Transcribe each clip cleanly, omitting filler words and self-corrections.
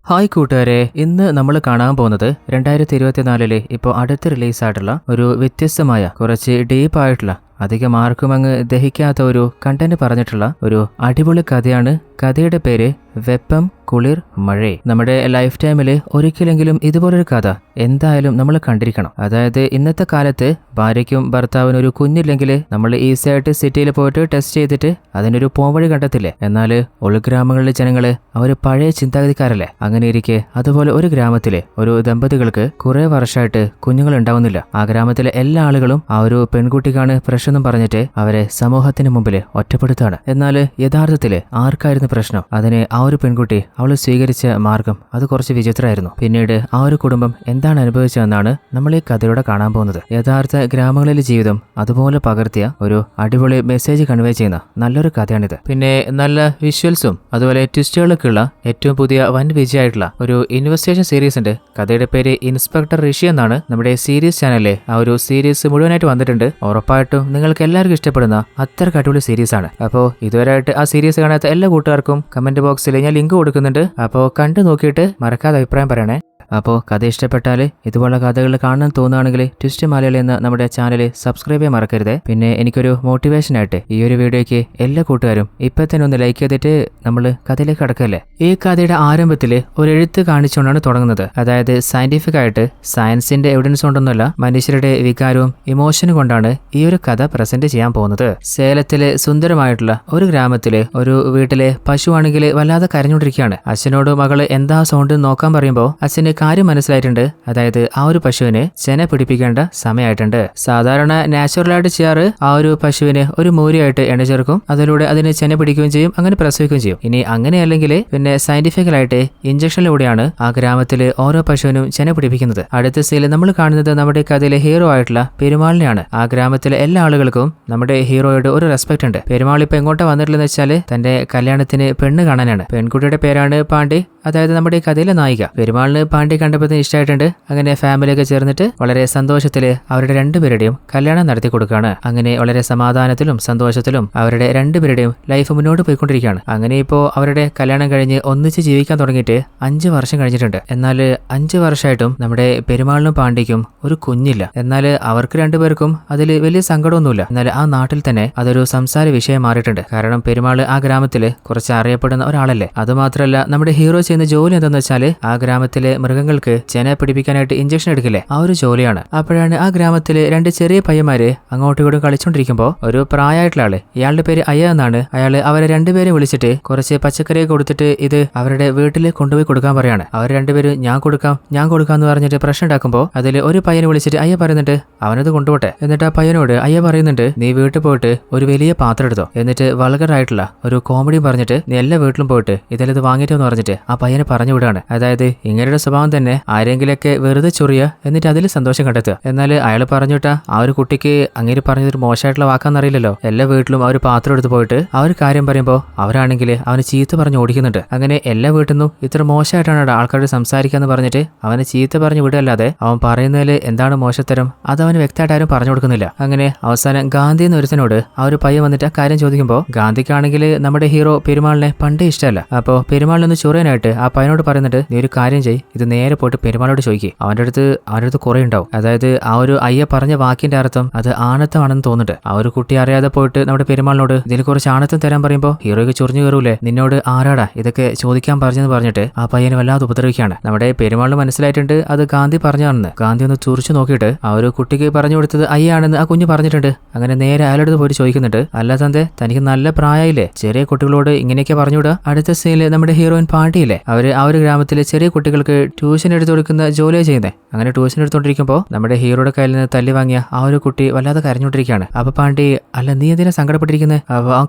Hi കൂട്ടുകാരെ, ഇന്ന് നമ്മൾ കാണാൻ പോകുന്നത് 2024 ഇപ്പോൾ അടുത്ത് റിലീസായിട്ടുള്ള ഒരു വ്യത്യസ്തമായ കുറച്ച് ഡീപ്പായിട്ടുള്ള അധികം ആർക്കും അങ്ങ് ദഹിക്കാത്ത ഒരു കണ്ടന്റ് പറഞ്ഞിട്ടുള്ള ഒരു അടിപൊളി കഥയാണ്. കഥയുടെ പേര് വെപ്പം കുളിർ മഴ. നമ്മുടെ ലൈഫ് ടൈമിൽ ഒരിക്കലെങ്കിലും ഇതുപോലൊരു കഥ എന്തായാലും നമ്മൾ കണ്ടിരിക്കണം. അതായത് ഇന്നത്തെ കാലത്ത് ഭാര്യയ്ക്കും ഭർത്താവിനും ഒരു കുഞ്ഞില്ലെങ്കിൽ നമ്മൾ ഈസിയായിട്ട് സിറ്റിയിൽ പോയിട്ട് ടെസ്റ്റ് ചെയ്തിട്ട് അതിനൊരു പോംവഴി കണ്ടെത്തില്ലേ. എന്നാൽ ഉൾഗ്രാമങ്ങളിലെ ജനങ്ങള് അവർ പഴയ ചിന്താഗതിക്കാരല്ലേ. അങ്ങനെ ഇരിക്കെ അതുപോലെ ഒരു ഗ്രാമത്തിലെ ഒരു ദമ്പതികൾക്ക് കുറെ വർഷമായിട്ട് കുഞ്ഞുങ്ങൾ ഉണ്ടാവുന്നില്ല. ആ ഗ്രാമത്തിലെ എല്ലാ ആളുകളും ആ ഒരു പെൺകുട്ടിക്കാണ് പ്രശ്നം പറഞ്ഞിട്ട് അവരെ സമൂഹത്തിന് മുമ്പിൽ ഒറ്റപ്പെടുത്താണ്. എന്നാൽ യഥാർത്ഥത്തില് ആർക്കായിരുന്നു പ്രശ്നം? അതിന് ആ ഒരു പെൺകുട്ടി അവൾ സ്വീകരിച്ച മാർഗം അത് കുറച്ച് വിചിത്രമായിരുന്നു. പിന്നീട് ആ ഒരു കുടുംബം എന്താണ് അനുഭവിച്ചതെന്നാണ് നമ്മൾ ഈ കഥയോടെ കാണാൻ പോകുന്നത്. യഥാർത്ഥ ഗ്രാമങ്ങളിലെ ജീവിതം അതുപോലെ പകർത്തിയ ഒരു അടിപൊളി മെസ്സേജ് കൺവേ ചെയ്യുന്ന നല്ലൊരു കഥയാണിത്. പിന്നെ നല്ല വിഷ്വൽസും അതുപോലെ ട്വിസ്റ്റുകളൊക്കെ ഉള്ള ഏറ്റവും പുതിയ വൻ വിജയമായിട്ടുള്ള ഒരു ഇൻവെസ്റ്റിഗേഷൻ സീരീസ് ഉണ്ട്. കഥയുടെ പേര് ഇൻസ്പെക്ടർ ഋഷി എന്നാണ്. നമ്മുടെ സീരീസ് ചാനലിലെ ആ ഒരു സീരീസ് മുഴുവനായിട്ട് വന്നിട്ടുണ്ട്. ഉറപ്പായിട്ടും നിങ്ങൾക്ക് എല്ലാവർക്കും ഇഷ്ടപ്പെടുന്ന അത്ര അടിപൊളി സീരീസ് ആണ്. അപ്പോൾ ഇതുവരെയായിട്ട് ആ സീരീസ് കാണാത്ത എല്ലാ കൂട്ടുകാർക്കും കമന്റ് ബോക്സിൽ ഞാൻ ലിങ്ക് കൊടുക്കുന്നുണ്ട്. അപ്പോൾ കണ്ടു നോക്കിയിട്ട് മറക്കാതെ അഭിപ്രായം പറയണേ. അപ്പോൾ കഥ ഇഷ്ടപ്പെട്ടാൽ ഇതുപോലുള്ള കഥകൾ കാണാൻ തോന്നുകയാണെങ്കിൽ ട്വിസ്റ്റ് മലയാളി എന്ന നമ്മുടെ ചാനൽ സബ്സ്ക്രൈബ് ചെയ്യാൻ മറക്കരുത്. പിന്നെ എനിക്കൊരു മോട്ടിവേഷനായിട്ട് ഈ ഒരു വീഡിയോയ്ക്ക് എല്ലാ കൂട്ടുകാരും ഇപ്പം തന്നെ ഒന്ന് ലൈക്ക് ചെയ്തിട്ട് നമ്മൾ കഥയിലേക്ക് കടക്കല്ലേ. ഈ കഥയുടെ ആരംഭത്തിൽ ഒരു എഴുത്ത് കാണിച്ചുകൊണ്ടാണ് തുടങ്ങുന്നത്. അതായത് സയന്റിഫിക് ആയിട്ട് സയൻസിന്റെ എവിഡൻസ് കൊണ്ടൊന്നുമല്ല, മനുഷ്യരുടെ വികാരവും ഇമോഷനും കൊണ്ടാണ് ഈ ഒരു കഥ പ്രസന്റ് ചെയ്യാൻ പോകുന്നത്. സേലത്തിലെ സുന്ദരമായിട്ടുള്ള ഒരു ഗ്രാമത്തിലെ ഒരു വീട്ടിലെ പശുവാണെങ്കിൽ വല്ലാതെ കരഞ്ഞുകൊണ്ടിരിക്കുകയാണ്. അച്ഛനോട് മകള് എന്താ സൗണ്ട് നോക്കാൻ പറയുമ്പോൾ അച്ഛന് കാര്യം മനസ്സിലായിട്ടുണ്ട്. അതായത് ആ ഒരു പശുവിന് ചെന പിടിപ്പിക്കേണ്ട സമയമായിട്ടുണ്ട്. സാധാരണ നാച്ചുറലായിട്ട് ചെയ്യാറ് ആ ഒരു പശുവിന് ഒരു മൂരിയായിട്ട് എണ്ണ ചേർക്കും, അതിലൂടെ അതിന് ചെന പിടിക്കുകയും ചെയ്യും, അങ്ങനെ പ്രസവിക്കുകയും ചെയ്യും. ഇനി അങ്ങനെയല്ലെങ്കിൽ പിന്നെ സയന്റിഫിക്കലായിട്ട് ഇഞ്ചക്ഷനിലൂടെയാണ് ആ ഗ്രാമത്തില് ഓരോ പശുവിനും ചെന പിടിപ്പിക്കുന്നത്. അടുത്ത സീനിൽ നമ്മൾ കാണുന്നത് നമ്മുടെ കഥയിലെ ഹീറോ ആയിട്ടുള്ള പെരുമാളിനെയാണ്. ആ ഗ്രാമത്തിലെ എല്ലാ ആളുകൾക്കും നമ്മുടെ ഹീറോയോട് ഒരു റെസ്പെക്ട് ഉണ്ട്. പെരുമാൾ ഇപ്പൊ എങ്ങോട്ടാ വന്നിട്ടുള്ളതെന്ന് വെച്ചാൽ തന്റെ കല്യാണത്തിന് പെണ്ണ് കാണാനാണ്. പെൺകുട്ടിയുടെ പേരാണ് പാണ്ഡി, അതായത് നമ്മുടെ കഥയിലെ നായിക. പെരുമാളിന് പാണ്ഡി കണ്ടപ്പോൾ ഇഷ്ടമായിട്ടുണ്ട്. അങ്ങനെ ഫാമിലിയൊക്കെ ചേർന്നിട്ട് വളരെ സന്തോഷത്തില് അവരുടെ രണ്ടുപേരുടെയും കല്യാണം നടത്തി കൊടുക്കുകയാണ്. അങ്ങനെ വളരെ സമാധാനത്തിലും സന്തോഷത്തിലും അവരുടെ രണ്ടുപേരുടെയും ലൈഫ് മുന്നോട്ട് പോയിക്കൊണ്ടിരിക്കുകയാണ്. അങ്ങനെ ഇപ്പോൾ അവരുടെ കല്യാണം കഴിഞ്ഞ് ഒന്നിച്ച് ജീവിക്കാൻ തുടങ്ങിയിട്ട് 5 വർഷം കഴിഞ്ഞിട്ടുണ്ട്. എന്നാൽ 5 വർഷമായിട്ടും നമ്മുടെ പെരുമാളിനും പാണ്ഡിക്കും ഒരു കുഞ്ഞില്ല. എന്നാൽ അവർക്ക് രണ്ടുപേർക്കും അതിൽ വലിയ സങ്കടമൊന്നുമില്ല. എന്നാൽ ആ നാട്ടിൽ തന്നെ അതൊരു സംസാര വിഷയം മാറിയിട്ടുണ്ട്. കാരണം പെരുമാൾ ആ ഗ്രാമത്തില് കുറച്ച് അറിയപ്പെടുന്ന ഒരാളല്ലേ. അതുമാത്രമല്ല നമ്മുടെ ഹീറോ ചെയ്യുന്ന ജോലി എന്താണെന്ന് വെച്ചാൽ ആ ഗ്രാമത്തിലെ മൃഗങ്ങൾക്ക് ചെന പിടിപ്പിക്കാനായിട്ട് ഇഞ്ചക്ഷൻ എടുക്കില്ലേ, ആ ഒരു ജോലിയാണ്. അപ്പോഴാണ് ആ ഗ്രാമത്തിലെ 2 ചെറിയ പയ്യന്മാര് അങ്ങോട്ടും ഇങ്ങോട്ടും കളിച്ചോണ്ടിരിക്കുമ്പോൾ ഒരു പ്രായമായിട്ടുള്ള ആള്, ഇയാളുടെ പേര് അയ്യ എന്നാണ്, അയാള് അവരെ രണ്ടുപേരെ വിളിച്ചിട്ട് കുറച്ച് പച്ചക്കറി കൊടുത്തിട്ട് ഇത് അവരുടെ വീട്ടിൽ കൊണ്ടുപോയി കൊടുക്കാൻ പറയാണ്. അവർ രണ്ടുപേരും ഞാൻ കൊടുക്കാം എന്ന് പറഞ്ഞിട്ട് പ്രശ്നം ഉണ്ടാക്കുമ്പോൾ അതിൽ ഒരു പയ്യനെ വിളിച്ചിട്ട് അയ്യ പറയുന്നുണ്ട് അവനത് കൊണ്ടുപോട്ടെ. എന്നിട്ട് ആ പയ്യനോട് അയ്യ പറയുന്നുണ്ട് നീ വീട്ടിൽ പോയിട്ട് ഒരു വലിയ പാത്രം എടുത്തോ, എന്നിട്ട് വൾഗറായിട്ടുള്ള ഒരു കോമഡി പറഞ്ഞിട്ട് നീ എല്ലാ വീട്ടിലും പോയിട്ട് ഇതെല്ലാം വാങ്ങിയിട്ടോ എന്ന് പറഞ്ഞിട്ട് ആ പയ്യനെ പറഞ്ഞു വിടാണ്. അതായത് ഇങ്ങനെയുള്ള സ്വഭാവം തന്നെ ആരെങ്കിലൊക്കെ വെറുതെ ചൊറിയ എന്നിട്ട് അതിൽ സന്തോഷം കണ്ടെത്തുക. എന്നാൽ അയാൾ പറഞ്ഞിട്ടാ ആ ഒരു കുട്ടിക്ക് അങ്ങനെ പറഞ്ഞതൊരു മോശമായിട്ടുള്ള വാക്കാന്നറിയില്ലല്ലോ. എല്ലാ വീട്ടിലും ആ ഒരു പാത്രം എടുത്ത് പോയിട്ട് ആ ഒരു കാര്യം പറയുമ്പോൾ അവരാണെങ്കിൽ അവന് ചീത്ത പറഞ്ഞ് ഓടിക്കുന്നുണ്ട്. അങ്ങനെ എല്ലാ വീട്ടിൽ നിന്നും ഇത്ര മോശമായിട്ടാണ് ആൾക്കാരോട് സംസാരിക്കാന്ന് പറഞ്ഞിട്ട് അവനെ ചീത്ത പറഞ്ഞ് വിടല്ലാതെ അവൻ പറയുന്നതിൽ എന്താണ് മോശത്തരം അത് അവന് വ്യക്തമായിട്ട് ആരും പറഞ്ഞു കൊടുക്കുന്നില്ല. അങ്ങനെ അവസാനം ഗാന്ധി എന്ന ഒരുത്തനോട് ആ ഒരു പയ്യൻ വന്നിട്ട് ആ കാര്യം ചോദിക്കുമ്പോൾ ഗാന്ധിക്കാണെങ്കിൽ നമ്മുടെ ഹീറോ പെരുമാളിനെ പണ്ടേ ഇഷ്ടമല്ല. അപ്പോൾ പെരുമാളിനൊന്ന് ചൊറിയാനായിട്ട് ആ പയ്യനോട് പറയുന്നുണ്ട് നീ ഒരു കാര്യം ചെയ്യ്, ഇത് നേരെ പോയിട്ട് പെരുമാളോട് ചോദിക്കും, അവന്റെ അടുത്ത് കുറെ ഉണ്ടാവും. അതായത് ആ ഒരു അയ്യ പറഞ്ഞ വാക്കിന്റെ അർത്ഥം അത് ആണത്തമാണെന്ന് തോന്നുന്നുണ്ട്. ആ ഒരു കുട്ടി അറിയാതെ പോയിട്ട് നമ്മുടെ പെരുമാളിനോട് ഇതിൽ കുറച്ച് ആണത്തം തരാൻ പറയുമ്പോൾ ഹീറോയ്ക്ക് ചൊറിഞ്ഞു കയറൂലേ, നിന്നോട് ആരാടാ ഇതൊക്കെ ചോദിക്കാൻ പറഞ്ഞെന്ന് പറഞ്ഞിട്ട് ആ പയ്യനെ വല്ലാതെ ഉപദ്രവിക്കുകയാണ്. നമ്മുടെ പെരുമാളിന് മനസ്സിലായിട്ടുണ്ട് അത് ഗാന്ധി പറഞ്ഞാണെന്ന്. ഗാന്ധി ഒന്ന് തുറിച്ചു നോക്കിയിട്ട് ആ ഒരു കുട്ടിക്ക് പറഞ്ഞു കൊടുത്തത് അയ്യാണെന്ന് ആ കുഞ്ഞ് പറഞ്ഞിട്ടുണ്ട്. അങ്ങനെ നേരെ അയാളുടെ പോയിട്ട് ചോദിക്കുന്നുണ്ട് അല്ല തന്റെ തനിക്ക് നല്ല പ്രായമില്ലേ, ചെറിയ കുട്ടികളോട് ഇങ്ങനെയൊക്കെ പറഞ്ഞുവിടുക. അടുത്ത സീനില് നമ്മുടെ ഹീറോയിൻ പാണ്ഡിയില്ലേ, അവര് ആ ഒരു ഗ്രാമത്തിലെ ചെറിയ കുട്ടികൾക്ക് ട്യൂഷൻ എടുത്തു കൊടുക്കുന്ന ജോലിയാണ് ചെയ്യുന്നത്. അങ്ങനെ ട്യൂഷൻ എടുത്തുകൊണ്ടിരിക്കുമ്പോൾ നമ്മുടെ ഹീറോയുടെ കയ്യിൽ നിന്ന് തല്ലി വാങ്ങിയ ആ ഒരു കുട്ടി വല്ലാതെ കരഞ്ഞുകൊണ്ടിരിക്കുകയാണ്. അപ്പൊ പാണ്ഡി അല്ല നീ എന്തിനാ സങ്കടപ്പെട്ടിരിക്കുന്നത്? അപ്പൊ ആ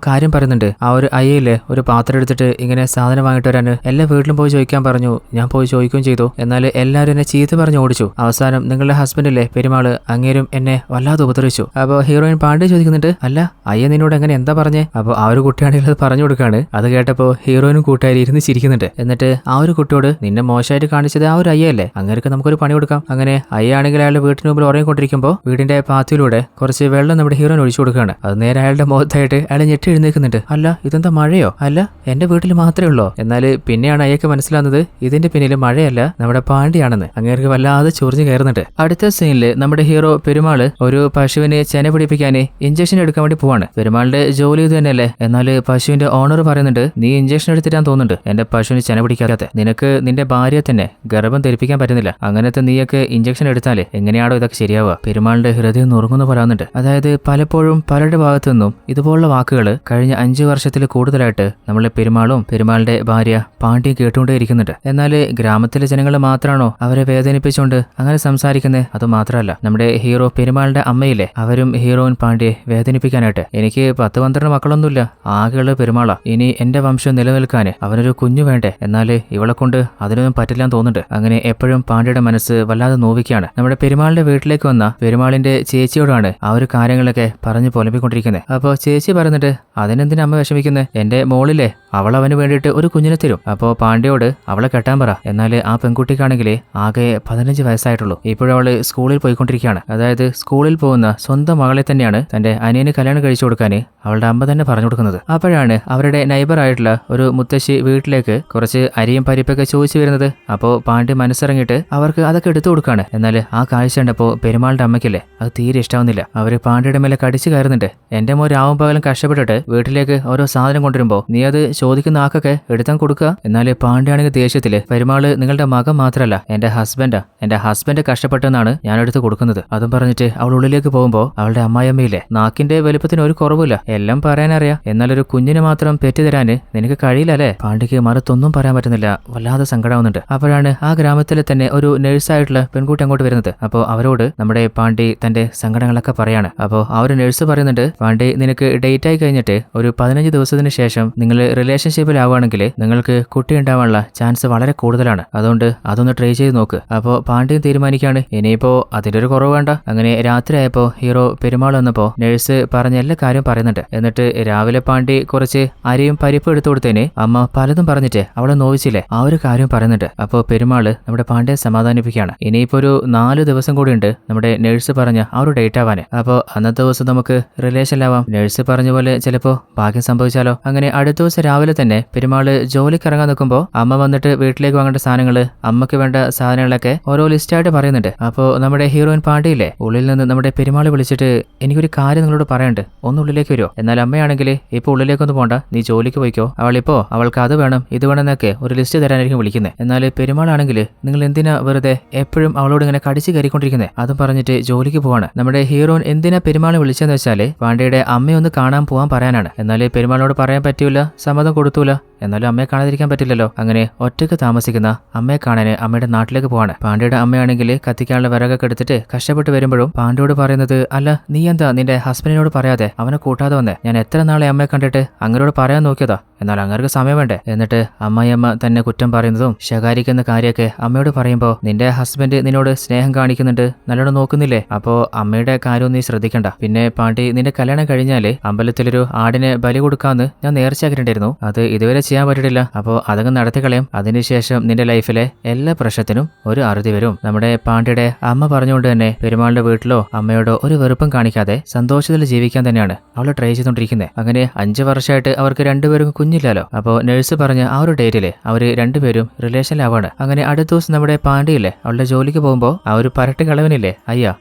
കാര്യം പറയുന്നുണ്ട് ആ ഒരു അയ്യയില് ഒരു പാത്രം എടുത്തിട്ട് ഇങ്ങനെ സാധനം വാങ്ങിട്ട് വരാൻ എല്ലാ വീട്ടിലും പോയി ചോദിക്കാൻ പറഞ്ഞു. ഞാൻ പോയി ചോദിക്കുകയും ചെയ്തു. എന്നാൽ എല്ലാവരും എന്നെ ചീത്ത പറഞ്ഞ് ഓടിച്ചു. അവസാനം നിങ്ങളുടെ ഹസ്ബൻഡില്ലേ പെരുമാള് അങ്ങേരും എന്നെ വല്ലാതെ ഉപദ്രവിച്ചു. അപ്പോൾ ഹീറോയിൻ പാണ്ഡി ചോദിക്കുന്നുണ്ട് അല്ല അയ്യ നിന്നോട് എങ്ങനെ എന്താ പറഞ്ഞേ? അപ്പോൾ ആ ഒരു കുട്ടിയാണെങ്കിൽ അത് പറഞ്ഞു കൊടുക്കാണ്. അത് കേട്ടപ്പോൾ ഹീറോയിനും കൂട്ടുകാരി ഇരുന്ന് ചിരിക്കുന്നുണ്ട്. എന്നിട്ട് എന്നിട്ട് ആ ഒരു കുട്ടിയോട് നിന്നെ മോശമായിട്ട് കാണിച്ചത് ആ ഒരു അയ്യല്ലേ, അങ്ങനെയൊക്കെ നമുക്കൊരു പണി കൊടുക്കാം. അങ്ങനെ അയ്യാണെങ്കിൽ അയാളുടെ വീട്ടിന് മുമ്പിൽ ഉറങ്ങിക്കൊണ്ടിരിക്കുമ്പോൾ വീടിന്റെ പാത്തിലൂടെ കുറച്ച് വെള്ളം നമ്മുടെ ഹീറോയിന് ഒഴിച്ചു കൊടുക്കുകയാണ്. അത് നേരെ അയാളുടെ മുഖത്തായിട്ട് അയാൾ ഞെട്ടി എഴുന്നേൽക്കുന്നുണ്ട്. അല്ല ഇതെന്താ മഴയോ? അല്ല എന്റെ വീട്ടിൽ മാത്രമേ ഉള്ളൂ. എന്നാൽ പിന്നെയാണ് അയ്യക്ക് മനസ്സിലാവുന്നത് ഇതിന്റെ പിന്നിൽ മഴയല്ല നമ്മുടെ പാണ്ടിയാണെന്ന്. അങ്ങേർക്ക് വല്ലാതെ ചൊറിഞ്ഞു കയറുന്നുണ്ട്. അടുത്ത സീനില് നമ്മുടെ ഹീറോ പെരുമാള് ഒരു പശുവിനെ ചെന പിടിപ്പിക്കാന് ഇഞ്ചക്ഷൻ എടുക്കാൻ വേണ്ടി പോവാണ്. പെരുമാളിന്റെ ജോലി ഇത് തന്നെയല്ലേ. എന്നാൽ പശുവിന്റെ ഓണർ പറയുന്നുണ്ട് നീ ഇഞ്ചക്ഷൻ എടുത്തിട്ടാൻ തോന്നുന്നുണ്ട് എന്റെ പശുവിന് ചെന പിടിക്കാതെ. നിനക്ക് നിന്റെ ഭാര്യയെ തന്നെ ഗർഭം ധരിപ്പിക്കാൻ പറ്റുന്നില്ല. അങ്ങനത്തെ നീയൊക്കെ ഇഞ്ചക്ഷൻ എടുത്താലേ എങ്ങനെയാണോ ഇതൊക്കെ ശരിയാവുക? പെരുമാളിന്റെ ഹൃദയം നുറുങ്ങുന്നു പറയാവുന്നുണ്ട്. അതായത് പലപ്പോഴും പലരുടെ ഭാഗത്തു നിന്നും ഇതുപോലുള്ള വാക്കുകൾ കഴിഞ്ഞ 5 വർഷത്തിൽ കൂടുതലായിട്ട് നമ്മളെ പെരുമാളും പെരുമാളിന്റെ ഭാര്യ പാണ്ടിയും കേട്ടുകൊണ്ടേയിരിക്കുന്നുണ്ട്. എന്നാൽ ഗ്രാമത്തിലെ ജനങ്ങൾ മാത്രമാണോ അവരെ വേദനിപ്പിച്ചുകൊണ്ട് അങ്ങനെ സംസാരിക്കുന്നത്? അത് മാത്രമല്ല നമ്മുടെ ഹീറോ പെരുമാളിന്റെ അമ്മയില്ലേ, അവരും ഹീറോയിൻ പാണ്ഡ്യയെ വേദനിപ്പിക്കാനായിട്ട് എനിക്ക് 10-12 മക്കളൊന്നുമില്ല, ആകെയുള്ള പെരുമാളാ. ഇനി എന്റെ വംശം നിലനിൽക്കാന് അവനൊരു കുഞ്ഞു വേണ്ടേ? എന്നാൽ ഇവളെ കൊണ്ട് അതിനൊന്നും പറ്റില്ലാന്ന് തോന്നുന്നുണ്ട്. അങ്ങനെ എപ്പോഴും പാണ്ഡ്യയുടെ മനസ്സ് വല്ലാതെ നോവിക്കുകയാണ്. നമ്മുടെ പെരുമാളിന്റെ വീട്ടിലേക്ക് വന്ന പെരുമാളിന്റെ ചേച്ചിയോടാണ് ആ ഒരു കാര്യങ്ങളൊക്കെ പറഞ്ഞു പൊലപ്പിക്കൊണ്ടിരിക്കുന്നത്. അപ്പോൾ ചേച്ചി പറയുന്നുണ്ട് അതിനെന്തിനാ അമ്മ വിഷമിക്കുന്നത്? എന്റെ മോളിലെ അവൾ അവന് വേണ്ടിയിട്ട് ഒരു കുഞ്ഞിനെ തരും. അപ്പോൾ പാണ്ഡ്യയോട് അവളെ കെട്ടാൻ പറ. എന്നാൽ ആ പെൺകുട്ടിക്കാണെങ്കിൽ ആകെ 15 വയസ്സായിട്ടുള്ളൂ. ഇപ്പോഴവള് സ്കൂളിൽ പോയിക്കൊണ്ടിരിക്കുകയാണ്. അതായത് സ്കൂളിൽ പോകുന്ന സ്വന്തം മകളെ തന്നെയാണ് തന്റെ അനിയന് കല്യാണം കഴിച്ചു കൊടുക്കാൻ അവളുടെ അമ്മ തന്നെ പറഞ്ഞു കൊടുക്കുന്നത്. അപ്പോഴാണ് അവരുടെ നൈബർ ആയിട്ടുള്ള ഒരു മുത്തശ്ശി വീട്ടിലേക്ക് കുറച്ച് അരിയും പരിപ്പൊക്കെ ചോദിച്ചു വരുന്നത്. അപ്പോൾ പാണ്ഡ്യ മനസ്സിറങ്ങിയിട്ട് അവർക്ക് അതൊക്കെ എടുത്തു കൊടുക്കാണ്. എന്നാൽ ആ കാഴ്ച കണ്ടപ്പോൾ പെരുമാളുടെ അമ്മയ്ക്കല്ലേ അത് തീരെ ഇഷ്ടാവുന്നില്ല. അവര് പാണ്ഡ്യയുടെ മേലെ കടിച്ചു കയറുന്നുണ്ട്. എന്റെ മോൻ രാവും പകലും കഷ്ടപ്പെട്ടിട്ട് വീട്ടിലേക്ക് ഓരോ സാധനം കൊണ്ടുവരുമ്പോൾ നീ അത് ചോദിക്കുന്ന ആക്കൊക്കെ എടുത്താൻ കൊടുക്കുക. എന്നാൽ പാണ്ഡ്യാണെങ്കിൽ ദേഷ്യത്തില് പെരുമാള് നിങ്ങളുടെ മകൻ മാത്രമല്ല എന്റെ ഹസ്ബൻഡാ, എന്റെ ഹസ്ബൻഡ് കഷ്ടപ്പെട്ടെന്നാണ് ഞാൻ എടുത്ത് കൊടുക്കുന്നത്. അതും പറഞ്ഞിട്ട് അവൾ ഉള്ളിലേക്ക് പോകുമ്പോൾ അവളുടെ അമ്മായിയമ്മയില്ലേ നാക്കിന്റെ വലുപ്പത്തിന് ഒരു കുറവില്ല, എല്ലാം പറയാനറിയാം, എന്നാൽ ഒരു കുഞ്ഞിനെ മാത്രം പെറ്റുതരാന് നിനക്ക് കഴിയില്ല അല്ലേ? പാണ്ഡ്യക്ക് മറുത്തൊന്നും പറയാൻ പറ്റുന്നില്ല, വല്ലാതെ സങ്കടമാവുന്നുണ്ട്. അപ്പോഴാണ് ആ ഗ്രാമത്തിലെ തന്നെ ഒരു നഴ്സായിട്ടുള്ള പെൺകുട്ടി അങ്ങോട്ട് വരുന്നത്. അപ്പോൾ അവരോട് നമ്മുടെ പാണ്ഡ്യ തന്റെ സങ്കടങ്ങളൊക്കെ പറയാണ്. അപ്പോൾ ആ ഒരു നഴ്സ് പറയുന്നുണ്ട് പാണ്ഡ്യ നിനക്ക് ഡേറ്റ് ആയി കഴിഞ്ഞിട്ട് ഒരു 15 ദിവസത്തിന് ശേഷം നിങ്ങൾ റിലേഷൻഷിപ്പിലാവുകയാണെങ്കിൽ നിങ്ങൾക്ക് കുട്ടി ഉണ്ടാവാനുള്ള ചാൻസ് വളരെ കൂടുതലാണ്. അതുകൊണ്ട് അതൊന്ന് ട്രൈ ചെയ്ത് നോക്ക്. അപ്പോൾ പാണ്ഡ്യൻ തീരുമാനിക്കാണ് ഇനിയിപ്പോ അതിന്റെ ഒരു കുറവ് വേണ്ട. അങ്ങനെ രാത്രിയായപ്പോ ഹീറോ പെരുമാൾ വന്നപ്പോ നഴ്സ് പറഞ്ഞ എല്ലാ കാര്യം പറയുന്നുണ്ട്. എന്നിട്ട് രാവിലെ പാണ്ഡ്യ കുറച്ച് അരിയും പരിപ്പും എടുത്തു കൊടുത്തതിന് അമ്മ പലതും പറഞ്ഞിട്ട് അവളെ നോവിച്ചില്ലേ ആ ഒരു കാര്യം പറയുന്നുണ്ട്. അപ്പോൾ പെരുമാള് നമ്മുടെ പാണ്ഡ്യയെ സമാധാനിപ്പിക്കുകയാണ്. ഇനിയിപ്പോ ഒരു 4 ദിവസം കൂടി ഉണ്ട് നമ്മുടെ നഴ്സ് പറഞ്ഞ ആ ഒരു ഡേറ്റ് ആവാന്. അപ്പോൾ അന്നത്തെ ദിവസം നമുക്ക് റിലേഷനിലാവാം. നഴ്സ് പറഞ്ഞ പോലെ ചിലപ്പോ ഭാഗ്യം സംഭവിച്ചാലോ. അങ്ങനെ അടുത്ത ദിവസം രാവിലെ തന്നെ പെരുമാള് ജോലിക്ക് ഇറങ്ങാൻ നിൽക്കുമ്പോൾ അമ്മ വന്നിട്ട് വീട്ടിലേക്ക് വാങ്ങേണ്ട സാധനങ്ങള് അമ്മക്ക് വേണ്ട സാധനങ്ങളൊക്കെ ഓരോ ലിസ്റ്റായിട്ട് പറയുന്നുണ്ട്. അപ്പോൾ നമ്മുടെ ഹീറോയിൻ പാണ്ഡ്യയില്ലേ ഉള്ളിൽ നിന്ന് നമ്മുടെ പെരുമാള് വിളിച്ചിട്ട് എനിക്കൊരു കാര്യം നിങ്ങളോട് പറയാനുണ്ട്, ഒന്ന് ഉള്ളിലേക്ക് വരുമോ? എന്നാൽ അമ്മയാണെങ്കിൽ ഇപ്പൊ ഉള്ളിലേക്കൊന്നും പോണ്ട, നീ ജോലിക്ക് പോയിക്കോ, അവളിപ്പോ അവൾക്ക് അത് വേണം ഇത് വേണം എന്നൊക്കെ ഒരു ലിസ്റ്റ് തരാനായിരിക്കും വിളിക്കുന്നത്. എന്നാൽ പെരുമാളാണെങ്കിൽ നിങ്ങൾ എന്തിനാ വെറുതെ എപ്പോഴും അവളോട് ഇങ്ങനെ കടിച്ചു കയറിക്കൊണ്ടിരിക്കുന്നത്? അതും പറഞ്ഞിട്ട് ജോലിക്ക് പോവാണ്. നമ്മുടെ ഹീറോയിൻ എന്തിനാ പെരുമാളെ വിളിച്ചെന്ന് വെച്ചാല് പാണ്ഡ്യയുടെ അമ്മയൊന്ന് കാണാൻ പോവാൻ പറയാനാണ്. എന്നാൽ പെരുമാളോട് പറയാൻ പറ്റൂല, സമ്മതം കൊടുത്തൂല. എന്നാലും അമ്മയെ കാണാതിരിക്കാൻ പറ്റില്ലല്ലോ. അങ്ങനെ ഒറ്റയ്ക്ക് താമസിക്കുന്ന അമ്മയെ കാണാൻ അമ്മയുടെ നാട്ടിലേക്ക് പോവാണ്. പാണ്ഡ്യയുടെ അമ്മയാണെങ്കിൽ കത്തിക്കാനുള്ള വിറകൊക്കെ എടുത്തിട്ട് കഷ്ടപ്പെട്ട് വരുമ്പോഴും പാണ്ഡ്യയോട് പറയുന്നത് അല്ല നീ എന്താ നിന്റെ ഹസ്ബൻഡിനോട് പറയാതെ അവനെ കൂട്ടാതെ വന്നേ? ഞാൻ എത്ര നാളെ അമ്മയെ കണ്ടിട്ട് അങ്ങനോട് പറയാൻ നോക്കിയതാ, എന്നാൽ അങ്ങർക്ക് സമയം വേണ്ടേ? എന്നിട്ട് അമ്മയമ്മ തന്നെ കുറ്റം പറയുന്നതും ശകാരിക്കുന്ന കാര്യമൊക്കെ അമ്മയോട് പറയുമ്പോൾ നിന്റെ ഹസ്ബൻഡ് നിന്നോട് സ്നേഹം കാണിക്കുന്നുണ്ട്, നല്ലോണം നോക്കുന്നില്ലേ? അപ്പോ അമ്മയുടെ കാര്യവും നീ ശ്രദ്ധിക്കണ്ട. പിന്നെ പാണ്ഡ്യ നിന്റെ കല്യാണം കഴിഞ്ഞാല് അമ്പലത്തിലൊരു ആടിനെ ബലി കൊടുക്കാന്ന് ഞാൻ നേർച്ചയാക്കിയിട്ടുണ്ടായിരുന്നു, അത് ഇതുവരെ ചെയ്യാൻ പറ്റിട്ടില്ല. അപ്പോൾ അതങ്ങ് നടത്തിക്കളയും. അതിനുശേഷം നിന്റെ ലൈഫിലെ എല്ലാ പ്രശ്നത്തിനും ഒരു അറുതി വരും. നമ്മുടെ പാണ്ഡ്യയുടെ അമ്മ പറഞ്ഞുകൊണ്ട് തന്നെ പെരുമാളിന്റെ വീട്ടിലോ അമ്മയോടോ ഒരു വെറുപ്പും കാണിക്കാതെ സന്തോഷത്തിൽ ജീവിക്കാൻ തന്നെയാണ് അവൾ ട്രൈ ചെയ്തുകൊണ്ടിരിക്കുന്നത്. അങ്ങനെ 5 വർഷമായിട്ട് അവർക്ക് രണ്ടുപേരും കുഞ്ഞില്ലല്ലോ. അപ്പോൾ നഴ്സ് പറഞ്ഞ ആ ഒരു ഡേറ്റില് അവര് രണ്ടുപേരും റിലേഷനിലാവാണ്. അങ്ങനെ അടുത്ത ദിവസം നമ്മുടെ പാണ്ഡ്യയില്ലേ അവളുടെ ജോലിക്ക് പോകുമ്പോൾ ആ ഒരു പരട്ട് കളവനില്ലേ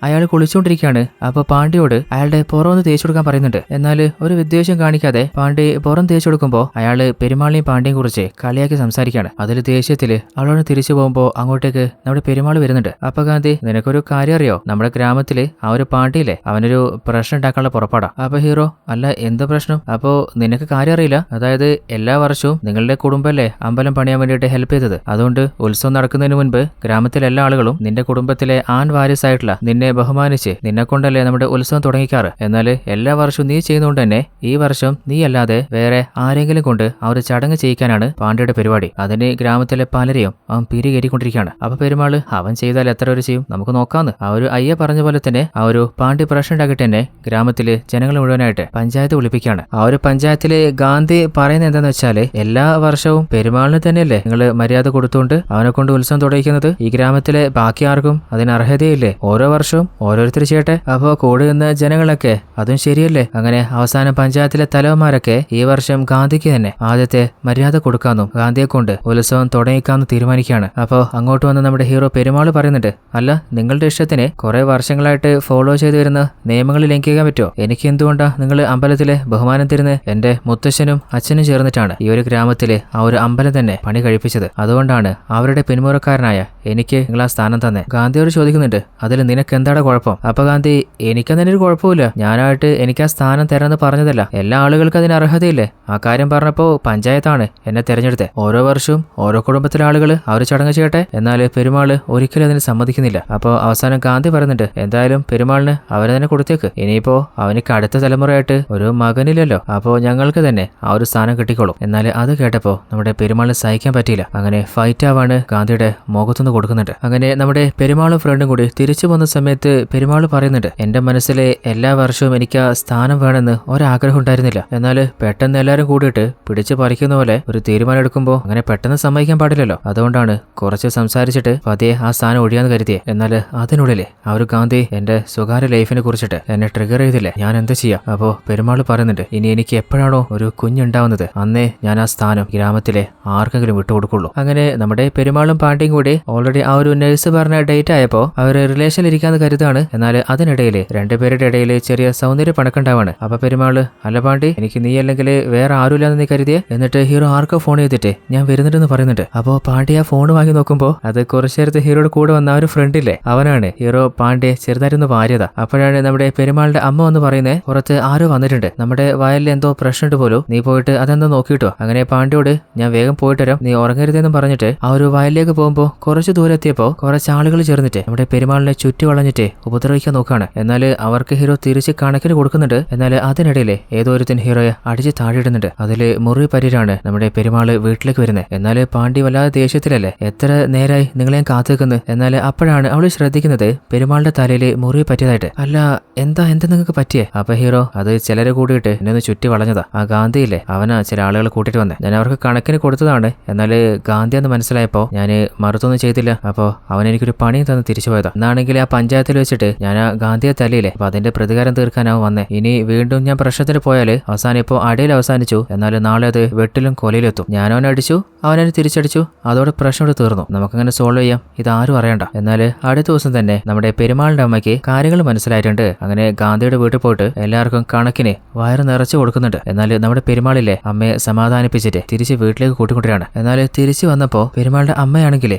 അയാൾ കുളിച്ചുകൊണ്ടിരിക്കുകയാണ്. അപ്പൊ പാണ്ഡ്യയോട് അയാളുടെ പുറമൊന്ന് തേച്ചു കൊടുക്കാൻ പറയുന്നുണ്ട്. എന്നാൽ ഒരു വിദ്വേഷം കാണിക്കാതെ പാണ്ഡ്യ പുറം തേച്ചു കൊടുക്കുമ്പോൾ അയാള് പെരുമാളിനെയും പാണ്ഡ്യയും കുറിച്ച് കളിയാക്കി സംസാരിക്കുകയാണ്. അതിൽ ദേഷ്യത്തില് അവളോട് തിരിച്ചു പോകുമ്പോൾ അങ്ങോട്ടേക്ക് നമ്മുടെ പെരുമാൾ വരുന്നുണ്ട്. അപ്പൊ ഗാന്ധി നിനക്കൊരു കാര്യം അറിയോ? നമ്മുടെ ഗ്രാമത്തില് ആ ഒരു പാണ്ഡ്യയില്ലേ അവനൊരു പ്രശ്നം ഉണ്ടാക്കാനുള്ള പുറപ്പാടാ. അപ്പൊ ഹീറോ അല്ല എന്ത് പ്രശ്നം? അപ്പോ നിനക്ക് കാര്യം അറിയില്ല? അതായത് എല്ലാ വർഷവും നിങ്ങളുടെ കുടുംബല്ലേ അമ്പലം പണിയാൻ വേണ്ടിയിട്ട് ഹെൽപ്പ് ചെയ്തത്. അതുകൊണ്ട് ഉത്സവം നടക്കുന്നതിന് മുൻപ് ഗ്രാമത്തിലെ എല്ലാ ആളുകളും നിന്റെ കുടുംബത്തിലെ ആൺ വാരിസായിട്ടുള്ള നിന്നെ ബഹുമാനിച്ച് നിന്നെ കൊണ്ടല്ലേ നമ്മുടെ ഉത്സവം തുടങ്ങിക്കാറ്. എന്നാൽ എല്ലാ വർഷവും നീ ചെയ്യുന്നതുകൊണ്ട് തന്നെ ഈ വർഷം നീ അല്ലാതെ വേറെ ആരെങ്കിലും കൊണ്ട് ആ ഒരു ചടങ്ങ് ചെയ്യിക്കാനാണ് പാണ്ഡ്യയുടെ പരിപാടി. അതിന് ഗ്രാമത്തിലെ പലരെയും അവൻ പിരികേറിക്കൊണ്ടിരിക്കുകയാണ്. അപ്പൊ പെരുമാള് അവൻ ചെയ്താൽ എത്ര പേര് ചെയ്യും, നമുക്ക് നോക്കാന്ന്. ആ ഒരു അയ്യ പറഞ്ഞ പോലെ തന്നെ ആ ഒരു പാണ്ഡ്യ പ്രശ്നം ഉണ്ടാക്കിയിട്ട് തന്നെ ഗ്രാമത്തില് ജനങ്ങൾ മുഴുവനായിട്ട് പഞ്ചായത്ത് വിളിപ്പിക്കുകയാണ്. ആ ഒരു പഞ്ചായത്തില് ഗാന്ധി പറയുന്നത് എന്താന്ന് വെച്ചാല് എല്ലാ വർഷവും പെരുമാൾ പെരുമാളിന് തന്നെയല്ലേ നിങ്ങൾ മര്യാദ കൊടുത്തുകൊണ്ട് അവനെ കൊണ്ട് ഉത്സവം തുടങ്ങിക്കുന്നത്? ഈ ഗ്രാമത്തിലെ ബാക്കി ആർക്കും അതിന് അർഹതയില്ലേ? ഓരോ വർഷവും ഓരോരുത്തർ ചെയ്യട്ടെ. അപ്പോ കൂടെ നിന്ന ജനങ്ങളൊക്കെ അതും ശരിയല്ലേ? അങ്ങനെ അവസാനം പഞ്ചായത്തിലെ തലവന്മാരൊക്കെ ഈ വർഷം ഗാന്ധിക്ക് തന്നെ ആദ്യത്തെ മര്യാദ കൊടുക്കാന്നും ഗാന്ധിയെ കൊണ്ട് ഉത്സവം തുടങ്ങിക്കാന്ന് തീരുമാനിക്കുകയാണ്. അപ്പോ അങ്ങോട്ട് വന്ന് നമ്മുടെ ഹീറോ പെരുമാൾ പറയുന്നുണ്ട്, അല്ല നിങ്ങളുടെ ഇഷ്ടത്തിന് കുറെ വർഷങ്ങളായിട്ട് ഫോളോ ചെയ്തു വരുന്ന നിയമങ്ങൾ ലംഘിക്കാൻ പറ്റുമോ? എനിക്ക് എന്തുകൊണ്ടാ നിങ്ങൾ അമ്പലത്തിലെ ബഹുമാനം തരുന്നത്? എന്റെ മുത്തശ്ശനും അച്ഛനും ചേർന്നിട്ടാണ് ഈ ഒരു ഗ്രാമത്തിലെ ആ ഒരു അമ്പലം തന്നെ പണി കഴിപ്പിച്ചത്. അതുകൊണ്ടാണ് അവരുടെ പിന്മുറക്കാരനായ എനിക്ക് നിങ്ങൾ ആ സ്ഥാനം തന്നെ. ഗാന്ധിയോട് ചോദിക്കുന്നുണ്ട്, അതിൽ നിനക്ക് എന്താണ് കുഴപ്പം? അപ്പൊ ഗാന്ധി, എനിക്കതിന് ഒരു കുഴപ്പമില്ല, ഞാനായിട്ട് എനിക്ക് ആ സ്ഥാനം തരാമെന്ന് പറഞ്ഞതല്ല, എല്ലാ ആളുകൾക്കും അതിന് അർഹതയില്ലേ? ആ കാര്യം പറഞ്ഞപ്പോ പഞ്ചായത്താണ് എന്നെ തെരഞ്ഞെടുത്തത്. ഓരോ വർഷവും ഓരോ കുടുംബത്തിലെ ആളുകൾ അവർ ചടങ്ങ് ചെയ്യട്ടെ. എന്നാൽ പെരുമാൾ ഒരിക്കലും അതിന് സമ്മതിക്കുന്നില്ല. അപ്പോൾ അവസാനം ഗാന്ധി പറയുന്നുണ്ട്, എന്തായാലും പെരുമാളിന് അവരെ തന്നെ കൊടുത്തേക്ക്. ഇനിയിപ്പോ അവനിക്ക് അടുത്ത തലമുറയായിട്ട് ഒരു മകനില്ലല്ലോ, അപ്പോ ഞങ്ങൾക്ക് തന്നെ ആ ഒരു സ്ഥാനം കിട്ടിക്കോളും. എന്നാൽ അത് കേട്ടപ്പോ നമ്മുടെ പെരുമാളിന് സഹിക്കാൻ പറ്റിയില്ല. അങ്ങനെ ഫൈറ്റ് ആവാണ് ഗാന്ധിയുടെ മുഖത്തുനിന്ന് കൊടുക്കുന്നുണ്ട്. അങ്ങനെ നമ്മുടെ പെരുമാളും ഫ്രണ്ടും കൂടി തിരിച്ചു പോകുന്ന സമയത്ത് പെരുമാൾ പറയുന്നുണ്ട്, എന്റെ മനസ്സിലെ എല്ലാ വർഷവും എനിക്ക് ആ സ്ഥാനം വേണമെന്ന് ഒരാഗ്രഹം ഉണ്ടായിരുന്നില്ല. എന്നാൽ പെട്ടെന്ന് എല്ലാവരും കൂടിയിട്ട് പിടിച്ചു പറിക്കുന്ന പോലെ ഒരു തീരുമാനം എടുക്കുമ്പോൾ അങ്ങനെ പെട്ടെന്ന് സമ്മതിക്കാൻ പാടില്ലല്ലോ. അതുകൊണ്ടാണ് കുറച്ച് സംസാരിച്ചിട്ട് പതിയെ ആ സ്ഥാനം ഒഴിയാന്ന് കരുതിയേ. എന്നാൽ അതിനുള്ളിലെ ആ ഒരു ഗാന്ധി എന്റെ സ്വകാര്യ ലൈഫിനെ കുറിച്ചിട്ട് എന്നെ ട്രിഗർ ചെയ്തില്ലേ, ഞാൻ എന്താ ചെയ്യാം? അപ്പോ പെരുമാൾ പറയുന്നുണ്ട്, ഇനി എനിക്ക് എപ്പോഴാണോ ഒരു കുഞ്ഞുണ്ടാവുന്നത് അന്നേ ഞാൻ ആ സ്ഥാനം ഗ്രാമത്തിലെ ആർക്കെങ്കിലും വിട്ടുകൊടുക്കുള്ളൂ. അങ്ങനെ നമ്മുടെ പെരുമാളും പാണ്ടിയും കൂടി ഓൾറെഡി ആ ഒരു നഴ്സ് പറഞ്ഞ ഡേറ്റ് ആയപ്പോ അവർ റിലേഷനിൽ ഇരിക്കാന്ന് കരുതാണ്. എന്നാൽ അതിനിടയിൽ രണ്ടുപേരുടെ ഇടയിൽ ചെറിയ സൗന്ദര്യ പണക്കുണ്ടാവാണ്. അപ്പൊ പെരുമാള്, അല്ല പാണ്ടി, എനിക്ക് നീ അല്ലെങ്കിൽ വേറെ ആരുമില്ലാന്ന് നീ കരുതിയേ? എന്നിട്ട് ഹീറോ ആർക്കോ ഫോൺ ചെയ്തിട്ട് ഞാൻ വരുന്നുണ്ടെന്ന് പറയുന്നുണ്ട്. അപ്പോ പാണ്ടി ആ ഫോൺ വാങ്ങി നോക്കുമ്പോ അത് കുറച്ചു നേരത്തെ ഹീറോയുടെ കൂടെ വന്ന ആ ഒരു ഫ്രണ്ടില്ലേ അവനാണ്. ഹീറോ പാണ്ഡ്യെ ചെറുതായിരുന്നു ഭാര്യത. അപ്പോഴാണ് നമ്മുടെ പെരുമാളുടെ അമ്മ വന്ന് പറയുന്നത്, പുറത്ത് ആരോ വന്നിട്ടുണ്ട്, നമ്മുടെ വയലിൽ എന്തോ പ്രശ്നമുണ്ട് പോലും, നീ പോയിട്ട് അതെന്തോ നോക്കിയിട്ടോ. അങ്ങനെ പാണ്ഡ്യോട് ഞാൻ വേഗം പോയിട്ട് വരാം, നീ ഉറങ്ങരുതെന്നും പറഞ്ഞിട്ട് ആ ഒരു വയലിലേക്ക് പോകുമ്പോ കുറച്ച് ദൂരം എത്തിയപ്പോ കുറച്ച് ആളുകൾ ചേർന്നിട്ട് നമ്മുടെ പെരുമാളിനെ ചുറ്റി വളഞ്ഞിട്ട് ഉപദ്രവിക്കാൻ നോക്കാണ്. എന്നാൽ അവർക്ക് ഹീറോ തിരിച്ച് കണക്കിന് കൊടുക്കുന്നുണ്ട്. എന്നാൽ അതിനിടയിലെ ഏതോ ഒരുത്തൻ ഹീറോയെ അടിച്ച് താഴെയിടുന്നുണ്ട്. അതില് മുറി പരിരാണ് നമ്മുടെ പെരുമാള് വീട്ടിലേക്ക് വരുന്നത്. എന്നാൽ പാണ്ഡ്യ വല്ലാതെ ദേഷ്യത്തിലല്ലേ, എത്ര നേരായി നിങ്ങളെ കാത്തുനിൽക്കുന്നു. എന്നാൽ അപ്പോഴാണ് അവള് ശ്രദ്ധിക്കുന്നത് പെരുമാളുടെ തലയില് മുറി പറ്റിയതായിട്ട്. അല്ല എന്താ നിങ്ങൾക്ക് പറ്റിയേ? അപ്പൊ ഹീറോ, അത് ചിലരെ കൂടിയിട്ട് എന്നെ ചുറ്റി വളഞ്ഞതാ, ആ ഗാന്ധിയില്ലേ അവനാ ചില ആളുകൾ കൂട്ടിട്ട് വന്നേ, ഞാൻ അവർക്ക് കണക്കിന് കൊടുത്തതാണ്. എന്നാൽ ഗാന്ധി എന്ന് മനസ്സിലായപ്പോ ഞാൻ മറുത്തൊന്നും ചെയ്തില്ല. അപ്പോ അവൻ എനിക്കൊരു പണിയും തന്ന് തിരിച്ചു പോയതാ. എന്നാണെങ്കിൽ ആ പഞ്ചായത്തിൽ വെച്ചിട്ട് ഞാൻ ആ ഗാന്ധിയെ തല്ലിയില്ലേ, അപ്പൊ അതിന്റെ പ്രതികാരം തീർക്കാനാവും വന്നേ. ഇനി വീണ്ടും ഞാൻ പ്രശ്നത്തിന് പോയാൽ അവസാനം ഇപ്പോ അടയിൽ അവസാനിച്ചു, എന്നാൽ നാളെ അത് വെട്ടിലും കൊലയിലെത്തും. ഞാൻ അവനെ അടിച്ചു, അവനെ തിരിച്ചടിച്ചു, അതോടെ പ്രശ്നം ഇവിടെ തീർന്നു, നമുക്കങ്ങനെ സോൾവ് ചെയ്യാം, ഇതാരും അറിയണ്ട. എന്നാൽ അടുത്ത ദിവസം തന്നെ നമ്മുടെ പെരുമാളിന്റെ അമ്മയ്ക്ക് കാര്യങ്ങൾ മനസ്സിലായിട്ടുണ്ട്. അങ്ങനെ ഗാന്ധിയുടെ വീട്ടിൽ പോയിട്ട് എല്ലാവർക്കും കണക്കിന് വയറ് നിറച്ചു കൊടുക്കുന്നുണ്ട്. എന്നാൽ നമ്മുടെ പെരുമാളിലെ അമ്മയെ സമാധാനിപ്പിച്ചിട്ട് തിരിച്ച് വീട്ടിലേക്ക് കൂട്ടിക്കൊണ്ടിരാണ്. എന്നാൽ തിരിച്ചു വന്നപ്പോ പെരുമാളുടെ അമ്മയാണെങ്കിൽ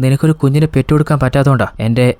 നിനക്കൊരു കുഞ്ഞിനെ പെറ്റുകൊടുക്കാൻ പറ്റാത്തോണ്ടാ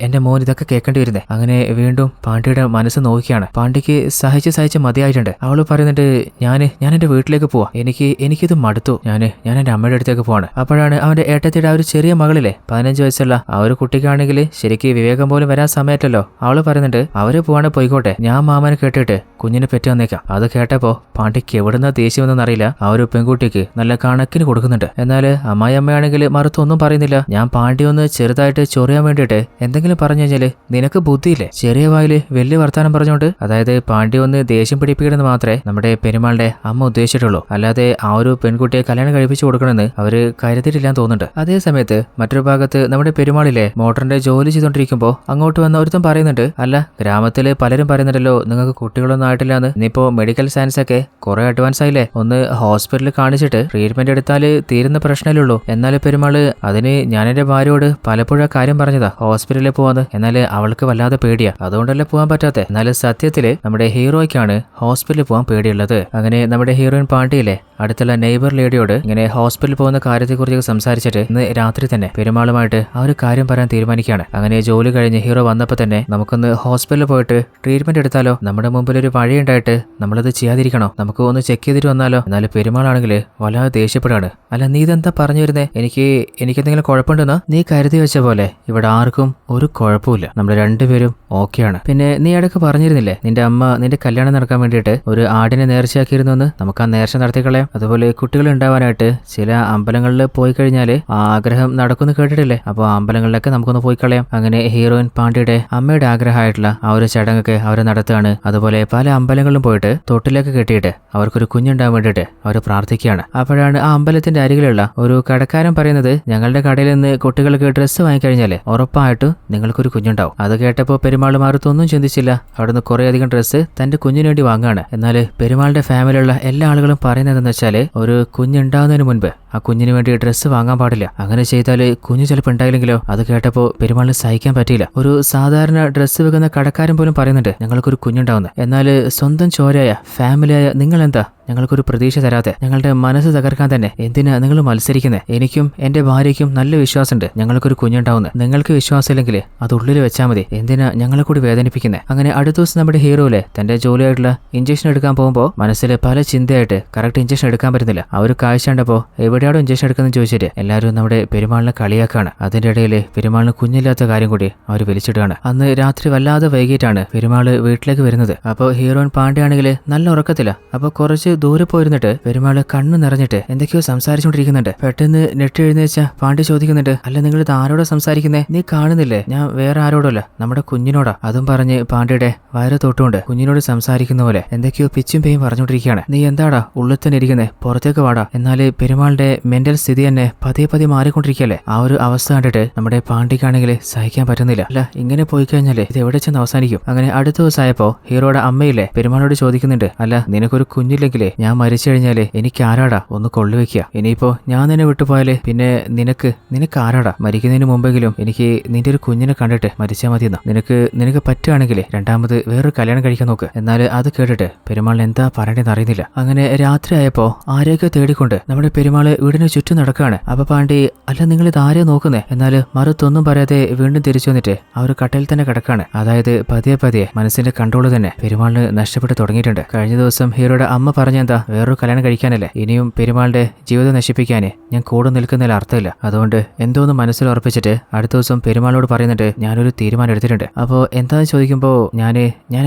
എന്റെ മോൻ ഇതൊക്കെ കേൾക്കേണ്ടി വരുന്നത്. അങ്ങനെ വീണ്ടും പാണ്ഡ്യയുടെ മനസ്സ് നോക്കിയാണ്. പാണ്ഡ്യക്ക് സഹിച്ച് മതിയായിട്ടുണ്ട്. അവള് പറയുന്നുണ്ട്, ഞാൻ എന്റെ വീട്ടിലേക്ക് പോവാ, എനിക്കിത് മടുത്തു, ഞാൻ എന്റെ അമ്മയുടെ അടുത്തേക്ക് പോവാണ്. അപ്പോഴാണ് അവന്റെ ഏട്ടത്തിയുടെ ആ ഒരു ചെറിയ മകളിലെ 15 വയസ്സുള്ള ആ ഒരു കുട്ടിക്കാണെങ്കിൽ ശരിക്ക് വിവേകം പോലും വരാൻ സമയത്തല്ലോ. അവള് പറയുന്നുണ്ട്, അവര് പോവാണ് പോയിക്കോട്ടെ, ഞാൻ മാമനെ കേട്ടിട്ട് കുഞ്ഞിനെ പെറ്റി വന്നേക്കാം. അത് കേട്ടപ്പോ പാണ്ഡ്യക്ക് എവിടുന്ന ദേഷ്യം എന്നറിയില്ല, ആ ഒരു പെൺകുട്ടിക്ക് നല്ല കണക്കിന് കൊടുക്കുന്നുണ്ട്. എന്നാൽ അമ്മായിയമ്മയാണെങ്കിൽ മറുത്തൊന്നും പറയുന്നില്ല. ഞാൻ പാണ്ഡ്യ ഒന്ന് ചെറുതായിട്ട് ചൊറിയാൻ വേണ്ടിയിട്ട് എന്തെങ്കിലും പറഞ്ഞു കഴിഞ്ഞാല് നിനക്ക് ബുദ്ധിയില്ലേ, ചെറിയ വായില് വലിയ വർത്താനം പറഞ്ഞോണ്ട്. അതായത് പാണ്ഡ്യ ഒന്ന് ദേഷ്യം പിടിപ്പിക്കണമെന്ന് മാത്രമേ നമ്മുടെ പെരുമാളുടെ അമ്മ ഉദ്ദേശിച്ചിട്ടുള്ളൂ, അല്ലാതെ ആ ഒരു പെൺകുട്ടിയെ കല്യാണം കഴിപ്പിച്ചു കൊടുക്കണമെന്ന് അവര് കരുതിയിട്ടില്ലാന്ന് തോന്നുന്നുണ്ട്. അതേ സമയത്ത് മറ്റൊരു ഭാഗത്ത് നമ്മുടെ പെരുമാളിലെ മോട്ടറിന്റെ ജോലി ചെയ്തോണ്ടിരിക്കുമ്പോ അങ്ങോട്ട് വന്ന ഒരുത്തം പറയുന്നുണ്ട്, അല്ല ഗ്രാമത്തില് പലരും പറയുന്നുണ്ടല്ലോ നിങ്ങൾക്ക് കുട്ടികളൊന്നും ആയിട്ടില്ലാന്ന്, ഇനിയിപ്പോ മെഡിക്കൽ സയൻസ് ഒക്കെ കുറെ അഡ്വാൻസ് ആയില്ലേ, ഒന്ന് ഹോസ്പിറ്റലിൽ കാണിച്ചിട്ട് ട്രീറ്റ്മെന്റ് എടുത്താല് തീരുന്ന പ്രശ്നമല്ലേ ഉള്ളൂ. എന്നാൽ പെരുമാള്, അതിന് ഞാൻ എന്റെ ഭാര്യയോട് പലപ്പോഴും കാര്യം പറഞ്ഞതാ ഹോസ്പിറ്റലിൽ പോവാന്ന്, എന്നാൽ അവൾക്ക് വല്ലാതെ പേടിയാ, അതുകൊണ്ടല്ലേ പോകാൻ പറ്റാത്തെ. എന്നാൽ സത്യത്തില് നമ്മുടെ ഹീറോയ്ക്കാണ് ഹോസ്പിറ്റലിൽ പോകാൻ പേടിയുള്ളത്. അങ്ങനെ നമ്മുടെ ഹീറോയിൻ പാണ്ഡ്യയിലെ അടുത്തുള്ള നെയ്ബർ ലേഡിയോട് ഇങ്ങനെ ഹോസ്പിറ്റലിൽ പോകുന്ന കാര്യത്തെക്കുറിച്ച് സംസാരിച്ചിട്ട് ഇന്ന് രാത്രി തന്നെ പെരുമാളുമായിട്ട് ആ ഒരു കാര്യം പറയാൻ തീരുമാനിക്കുകയാണ്. അങ്ങനെ ജോലി കഴിഞ്ഞ് ഹീറോ വന്നപ്പോൾ തന്നെ നമുക്കൊന്ന് ഹോസ്പിറ്റലിൽ പോയിട്ട് ട്രീറ്റ്മെന്റ് എടുത്താലോ, നമ്മുടെ മുമ്പിൽ ഒരു വഴി ഉണ്ടായിട്ട് നമ്മളത് ചെയ്യാതിരിക്കണോ, നമുക്ക് ഒന്ന് ചെക്ക് ചെയ്തിട്ട് വന്നാലോ. എന്നാൽ പെരുമാളാണെങ്കിൽ വല്ലാതെ ദേഷ്യപ്പെടാണ്. അല്ല നീ ഇതെന്താ പറഞ്ഞു വരുന്നേ, എനിക്കെന്തെങ്കിലും കുഴപ്പമുണ്ടെന്നാ? നീ കരുതി വെച്ച പോലെ ഇവിടെ ആർക്കും ഒരു കുഴപ്പമില്ല, നമ്മൾ രണ്ടുപേരും ഓക്കെയാണ്. പിന്നെ നീ ഇടയ്ക്ക് പറഞ്ഞിരുന്നില്ലേ നിന്റെ അമ്മ നിന്റെ കല്യാണം നടക്കാൻ വേണ്ടിയിട്ട് ഒരു ആടിനെ നേർച്ചയാക്കിയിരുന്നെന്ന്, നമുക്ക് ആ നേർച്ച നടത്തിക്കളയാം. അതുപോലെ കുട്ടികൾ ഉണ്ടാവാനായിട്ട് ചില അമ്പലങ്ങളിൽ പോയി കഴിഞ്ഞാൽ ആ ആഗ്രഹം നടക്കുമെന്ന് കേട്ടിട്ടില്ലേ, അപ്പോൾ അമ്പലങ്ങളിലൊക്കെ നമുക്കൊന്ന് പോയി കളയാം. അങ്ങനെ ഹീറോയിൻ പാണ്ഡ്യയുടെ അമ്മയുടെ ആഗ്രഹമായിട്ടുള്ള ആ ഒരു ചടങ്ങൊക്കെ അവർ നടത്തുകയാണ്. അതുപോലെ പല അമ്പലങ്ങളിലും പോയിട്ട് തൊട്ടിലേക്ക് കെട്ടിയിട്ട് അവർക്കൊരു കുഞ്ഞുണ്ടാകാൻ വേണ്ടിയിട്ട് അവർ പ്രാർത്ഥിക്കുകയാണ്. അപ്പോഴാണ് ആ അമ്പലത്തിൽ കടയുടെ അരികിലുള്ള ഒരു കടക്കാരൻ പറയുന്നത്, ഞങ്ങളുടെ കടയിൽ നിന്ന് കുട്ടികൾക്ക് ഡ്രസ്സ് വാങ്ങിക്കഴിഞ്ഞാല് ഉറപ്പായിട്ടും നിങ്ങൾക്കൊരു കുഞ്ഞുണ്ടാവും. അത് കേട്ടപ്പോൾ പെരുമാൾ മാറത്തൊന്നും ചിന്തിച്ചില്ല. അവിടുന്ന് കുറേയധികം ഡ്രസ്സ് തന്റെ കുഞ്ഞിന് വേണ്ടി വാങ്ങാണ്. എന്നാൽ പെരുമാളുടെ ഫാമിലിയുള്ള എല്ലാ ആളുകളും പറയുന്നതെന്ന് വെച്ചാല് ഒരു കുഞ്ഞുണ്ടാവുന്നതിന് മുൻപ് ആ കുഞ്ഞിന് വേണ്ടി ഡ്രസ്സ് വാങ്ങാൻ പാടില്ല. അങ്ങനെ ചെയ്താല് കുഞ്ഞു ചിലപ്പോൾ ഉണ്ടായില്ലെങ്കിലോ. അത് കേട്ടപ്പോൾ പെരുമാളിന് സഹിക്കാൻ പറ്റിയില്ല. ഒരു സാധാരണ ഡ്രസ്സ് വെക്കുന്ന കടക്കാരൻ പോലും പറയുന്നുണ്ട് ഞങ്ങൾക്കൊരു കുഞ്ഞുണ്ടാവുന്നത്. എന്നാൽ സ്വന്തം ചോരയായ ഫാമിലിയായ നിങ്ങൾ എന്താ ഞങ്ങൾക്കൊരു പ്രതീക്ഷ തരാതെ? ഞങ്ങളുടെ മനസ്സ് തകർക്കാൻ തന്നെ എന്തിനാ നിങ്ങൾ മത്സരിക്കുന്നത്? എനിക്കും എന്റെ ഭാര്യയ്ക്കും നല്ല വിശ്വാസമുണ്ട് ഞങ്ങൾക്കൊരു കുഞ്ഞുണ്ടാവുന്നത്. നിങ്ങൾക്ക് വിശ്വാസമില്ലെങ്കിൽ അത് ഉള്ളിൽ വെച്ചാൽ മതി. എന്തിനാ ഞങ്ങളെ കൂടി വേദനിപ്പിക്കുന്നത്? അങ്ങനെ അടുത്ത ദിവസം നമ്മുടെ ഹീറോയിലെ തന്റെ ജോലിയായിട്ടുള്ള ഇഞ്ചക്ഷൻ എടുക്കാൻ പോകുമ്പോൾ മനസ്സിൽ പല ചിന്തയായിട്ട് കറക്റ്റ് ഇഞ്ചക്ഷൻ എടുക്കാൻ പറ്റുന്നില്ല. ആ ഒരു കാഴ്ച കണ്ടപ്പോൾ എവിടെയാണോ ഇഞ്ചക്ഷൻ എടുക്കുന്നത് ചോദിച്ചിട്ട് എല്ലാവരും നമ്മുടെ പെരുമാളിനെ കളിയാക്കാണ്. അതിന്റെ ഇടയിൽ പെരുമാളിന് കുഞ്ഞില്ലാത്ത കാര്യം കൂടി അവർ വലിച്ചിടുകയാണ്. അന്ന് രാത്രി വല്ലാതെ വൈകിട്ടാണ് പെരുമാള് വീട്ടിലേക്ക് വരുന്നത്. അപ്പോൾ ഹീറോയിൻ പാണ്ഡ്യയാണെങ്കിൽ നല്ല ഉറക്കത്തില്ല. അപ്പോൾ കുറച്ച് ദൂരെ പോയിരുന്നിട്ട് പെരുമാള് കണ്ണു നിറഞ്ഞിട്ട് എന്തൊക്കെയോ സംസാരിച്ചുകൊണ്ടിരിക്കുന്നുണ്ട്. പെട്ടെന്ന് നെട്ടി എഴുന്നേച്ച പാണ്ഡ്യ ചോദിക്കുന്നുണ്ട്, അല്ല നിങ്ങൾ ഇത് ആരോടാ സംസാരിക്കുന്നേ? നീ കാണുന്നില്ലേ ഞാൻ വേറെ ആരോടല്ല നമ്മുടെ കുഞ്ഞിനോടാ. അതും പറഞ്ഞ് പാണ്ഡ്യയുടെ വയറ് തൊട്ടുകൊണ്ട് കുഞ്ഞിനോട് സംസാരിക്കുന്ന പോലെ എന്തൊക്കെയോ പിച്ചും പേയും പറഞ്ഞുകൊണ്ടിരിക്കുകയാണ്. നീ എന്താടാ ഉള്ളിൽ തന്നെ ഇരിക്കുന്നേ, പുറത്തേക്ക് വാടാ. എന്നാല് പെരുമാളുടെ മെന്റൽ സ്ഥിതി തന്നെ പതിയെ പതിയെ മാറിക്കൊണ്ടിരിക്കുകയല്ലേ. ആ ഒരു അവസ്ഥ കണ്ടിട്ട് നമ്മുടെ പാണ്ഡ്യക്കാണെങ്കിൽ സഹിക്കാൻ പറ്റുന്നില്ല. അല്ല ഇങ്ങനെ പോയി കഴിഞ്ഞാല് ഇത് എവിടെ ചെന്ന് അവസാനിക്കും? അങ്ങനെ അടുത്ത ദിവസമായപ്പോ ഹീറോയുടെ അമ്മയില്ലേ പെരുമാളോട് ചോദിക്കുന്നുണ്ട്, അല്ല നിനക്കൊരു കുഞ്ഞില്ലെങ്കിലേ ഞാൻ മരിച്ചു കഴിഞ്ഞാല് എനിക്ക് ആരാടാ ഒന്ന് കൊള്ളുവെക്കുക? ഇനിയിപ്പോ ഞാൻ നിന്നെ വിട്ടുപോയാല് പിന്നെ നിനക്ക് ആരാടാ? മരിക്കുന്നതിന് മുമ്പെങ്കിലും എനിക്ക് നിന്റെ ഒരു കുഞ്ഞിനെ കണ്ടിട്ട് മരിച്ചാൽ മതിയെന്നാ. നിനക്ക് പറ്റുകയാണെങ്കിൽ രണ്ടാമത് വേറൊരു കല്യാണം കഴിക്കാൻ നോക്ക്. എന്നാല് അത് കേട്ടിട്ട് പെരുമാളിന് എന്താ പറയേണ്ടതെന്ന് അറിയുന്നില്ല. അങ്ങനെ രാത്രി ആയപ്പോ ആരെയൊക്കെ തേടിക്കൊണ്ട് നമ്മുടെ പെരുമാള് വീടിന് ചുറ്റും നടക്കുകയാണ്. അപ്പൊ പാണ്ഡ്യ, അല്ല നിങ്ങൾ ഇത് ആരെയോ നോക്കുന്നേ? എന്നാല് മറുത്തൊന്നും പറയാതെ വീണ്ടും തിരിച്ചു വന്നിട്ട് ആ ഒരു കട്ടയിൽ തന്നെ കിടക്കാണ്. അതായത് പതിയെ പതിയെ മനസ്സിന്റെ കൺട്രോൾ തന്നെ പെരുമാളിന് നഷ്ടപ്പെട്ട് തുടങ്ങിയിട്ടുണ്ട്. കഴിഞ്ഞ ദിവസം ഹീറോയുടെ അമ്മ പറഞ്ഞെന്താ വേറൊരു കല്യാണം കഴിക്കാനല്ലേ? ഇനിയും പെരുമാളുടെ ജീവിതം നശിപ്പിക്കാനേ ഞാൻ കൂടെ നിൽക്കുന്നതിൽ അർത്ഥമില്ല. അതുകൊണ്ട് എന്തോന്ന് മനസ്സിൽ ഉറപ്പിച്ചിട്ട് അടുത്ത ദിവസം പെരുമാളോട് പറയുന്നുണ്ട്, ഞാനൊരു തീരുമാനം എടുത്തിട്ടുണ്ട്. അപ്പോൾ എന്താന്ന് ചോദിക്കുമ്പോൾ ഞാൻ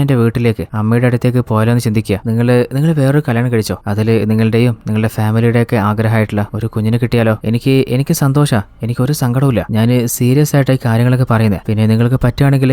എന്റെ വീട്ടിലേക്ക് അമ്മയുടെ അടുത്തേക്ക് പോയാലോന്ന് ചിന്തിക്കുക. നിങ്ങൾ വേറൊരു കല്യാണം കഴിച്ചോ? അതിൽ നിങ്ങളുടെയും നിങ്ങളുടെ ഫാമിലിയുടെ ഒക്കെ ആഗ്രഹമായിട്ടുള്ള ഒരു കുഞ്ഞിനെ കിട്ടിയാലോ? എനിക്ക് സന്തോഷം, എനിക്കൊരു സങ്കടവുമില്ല. ഞാൻ സീരിയസ് ആയിട്ട് ഈ കാര്യങ്ങളൊക്കെ പറയുന്നത്. പിന്നെ നിങ്ങൾക്ക് പറ്റുകയാണെങ്കിൽ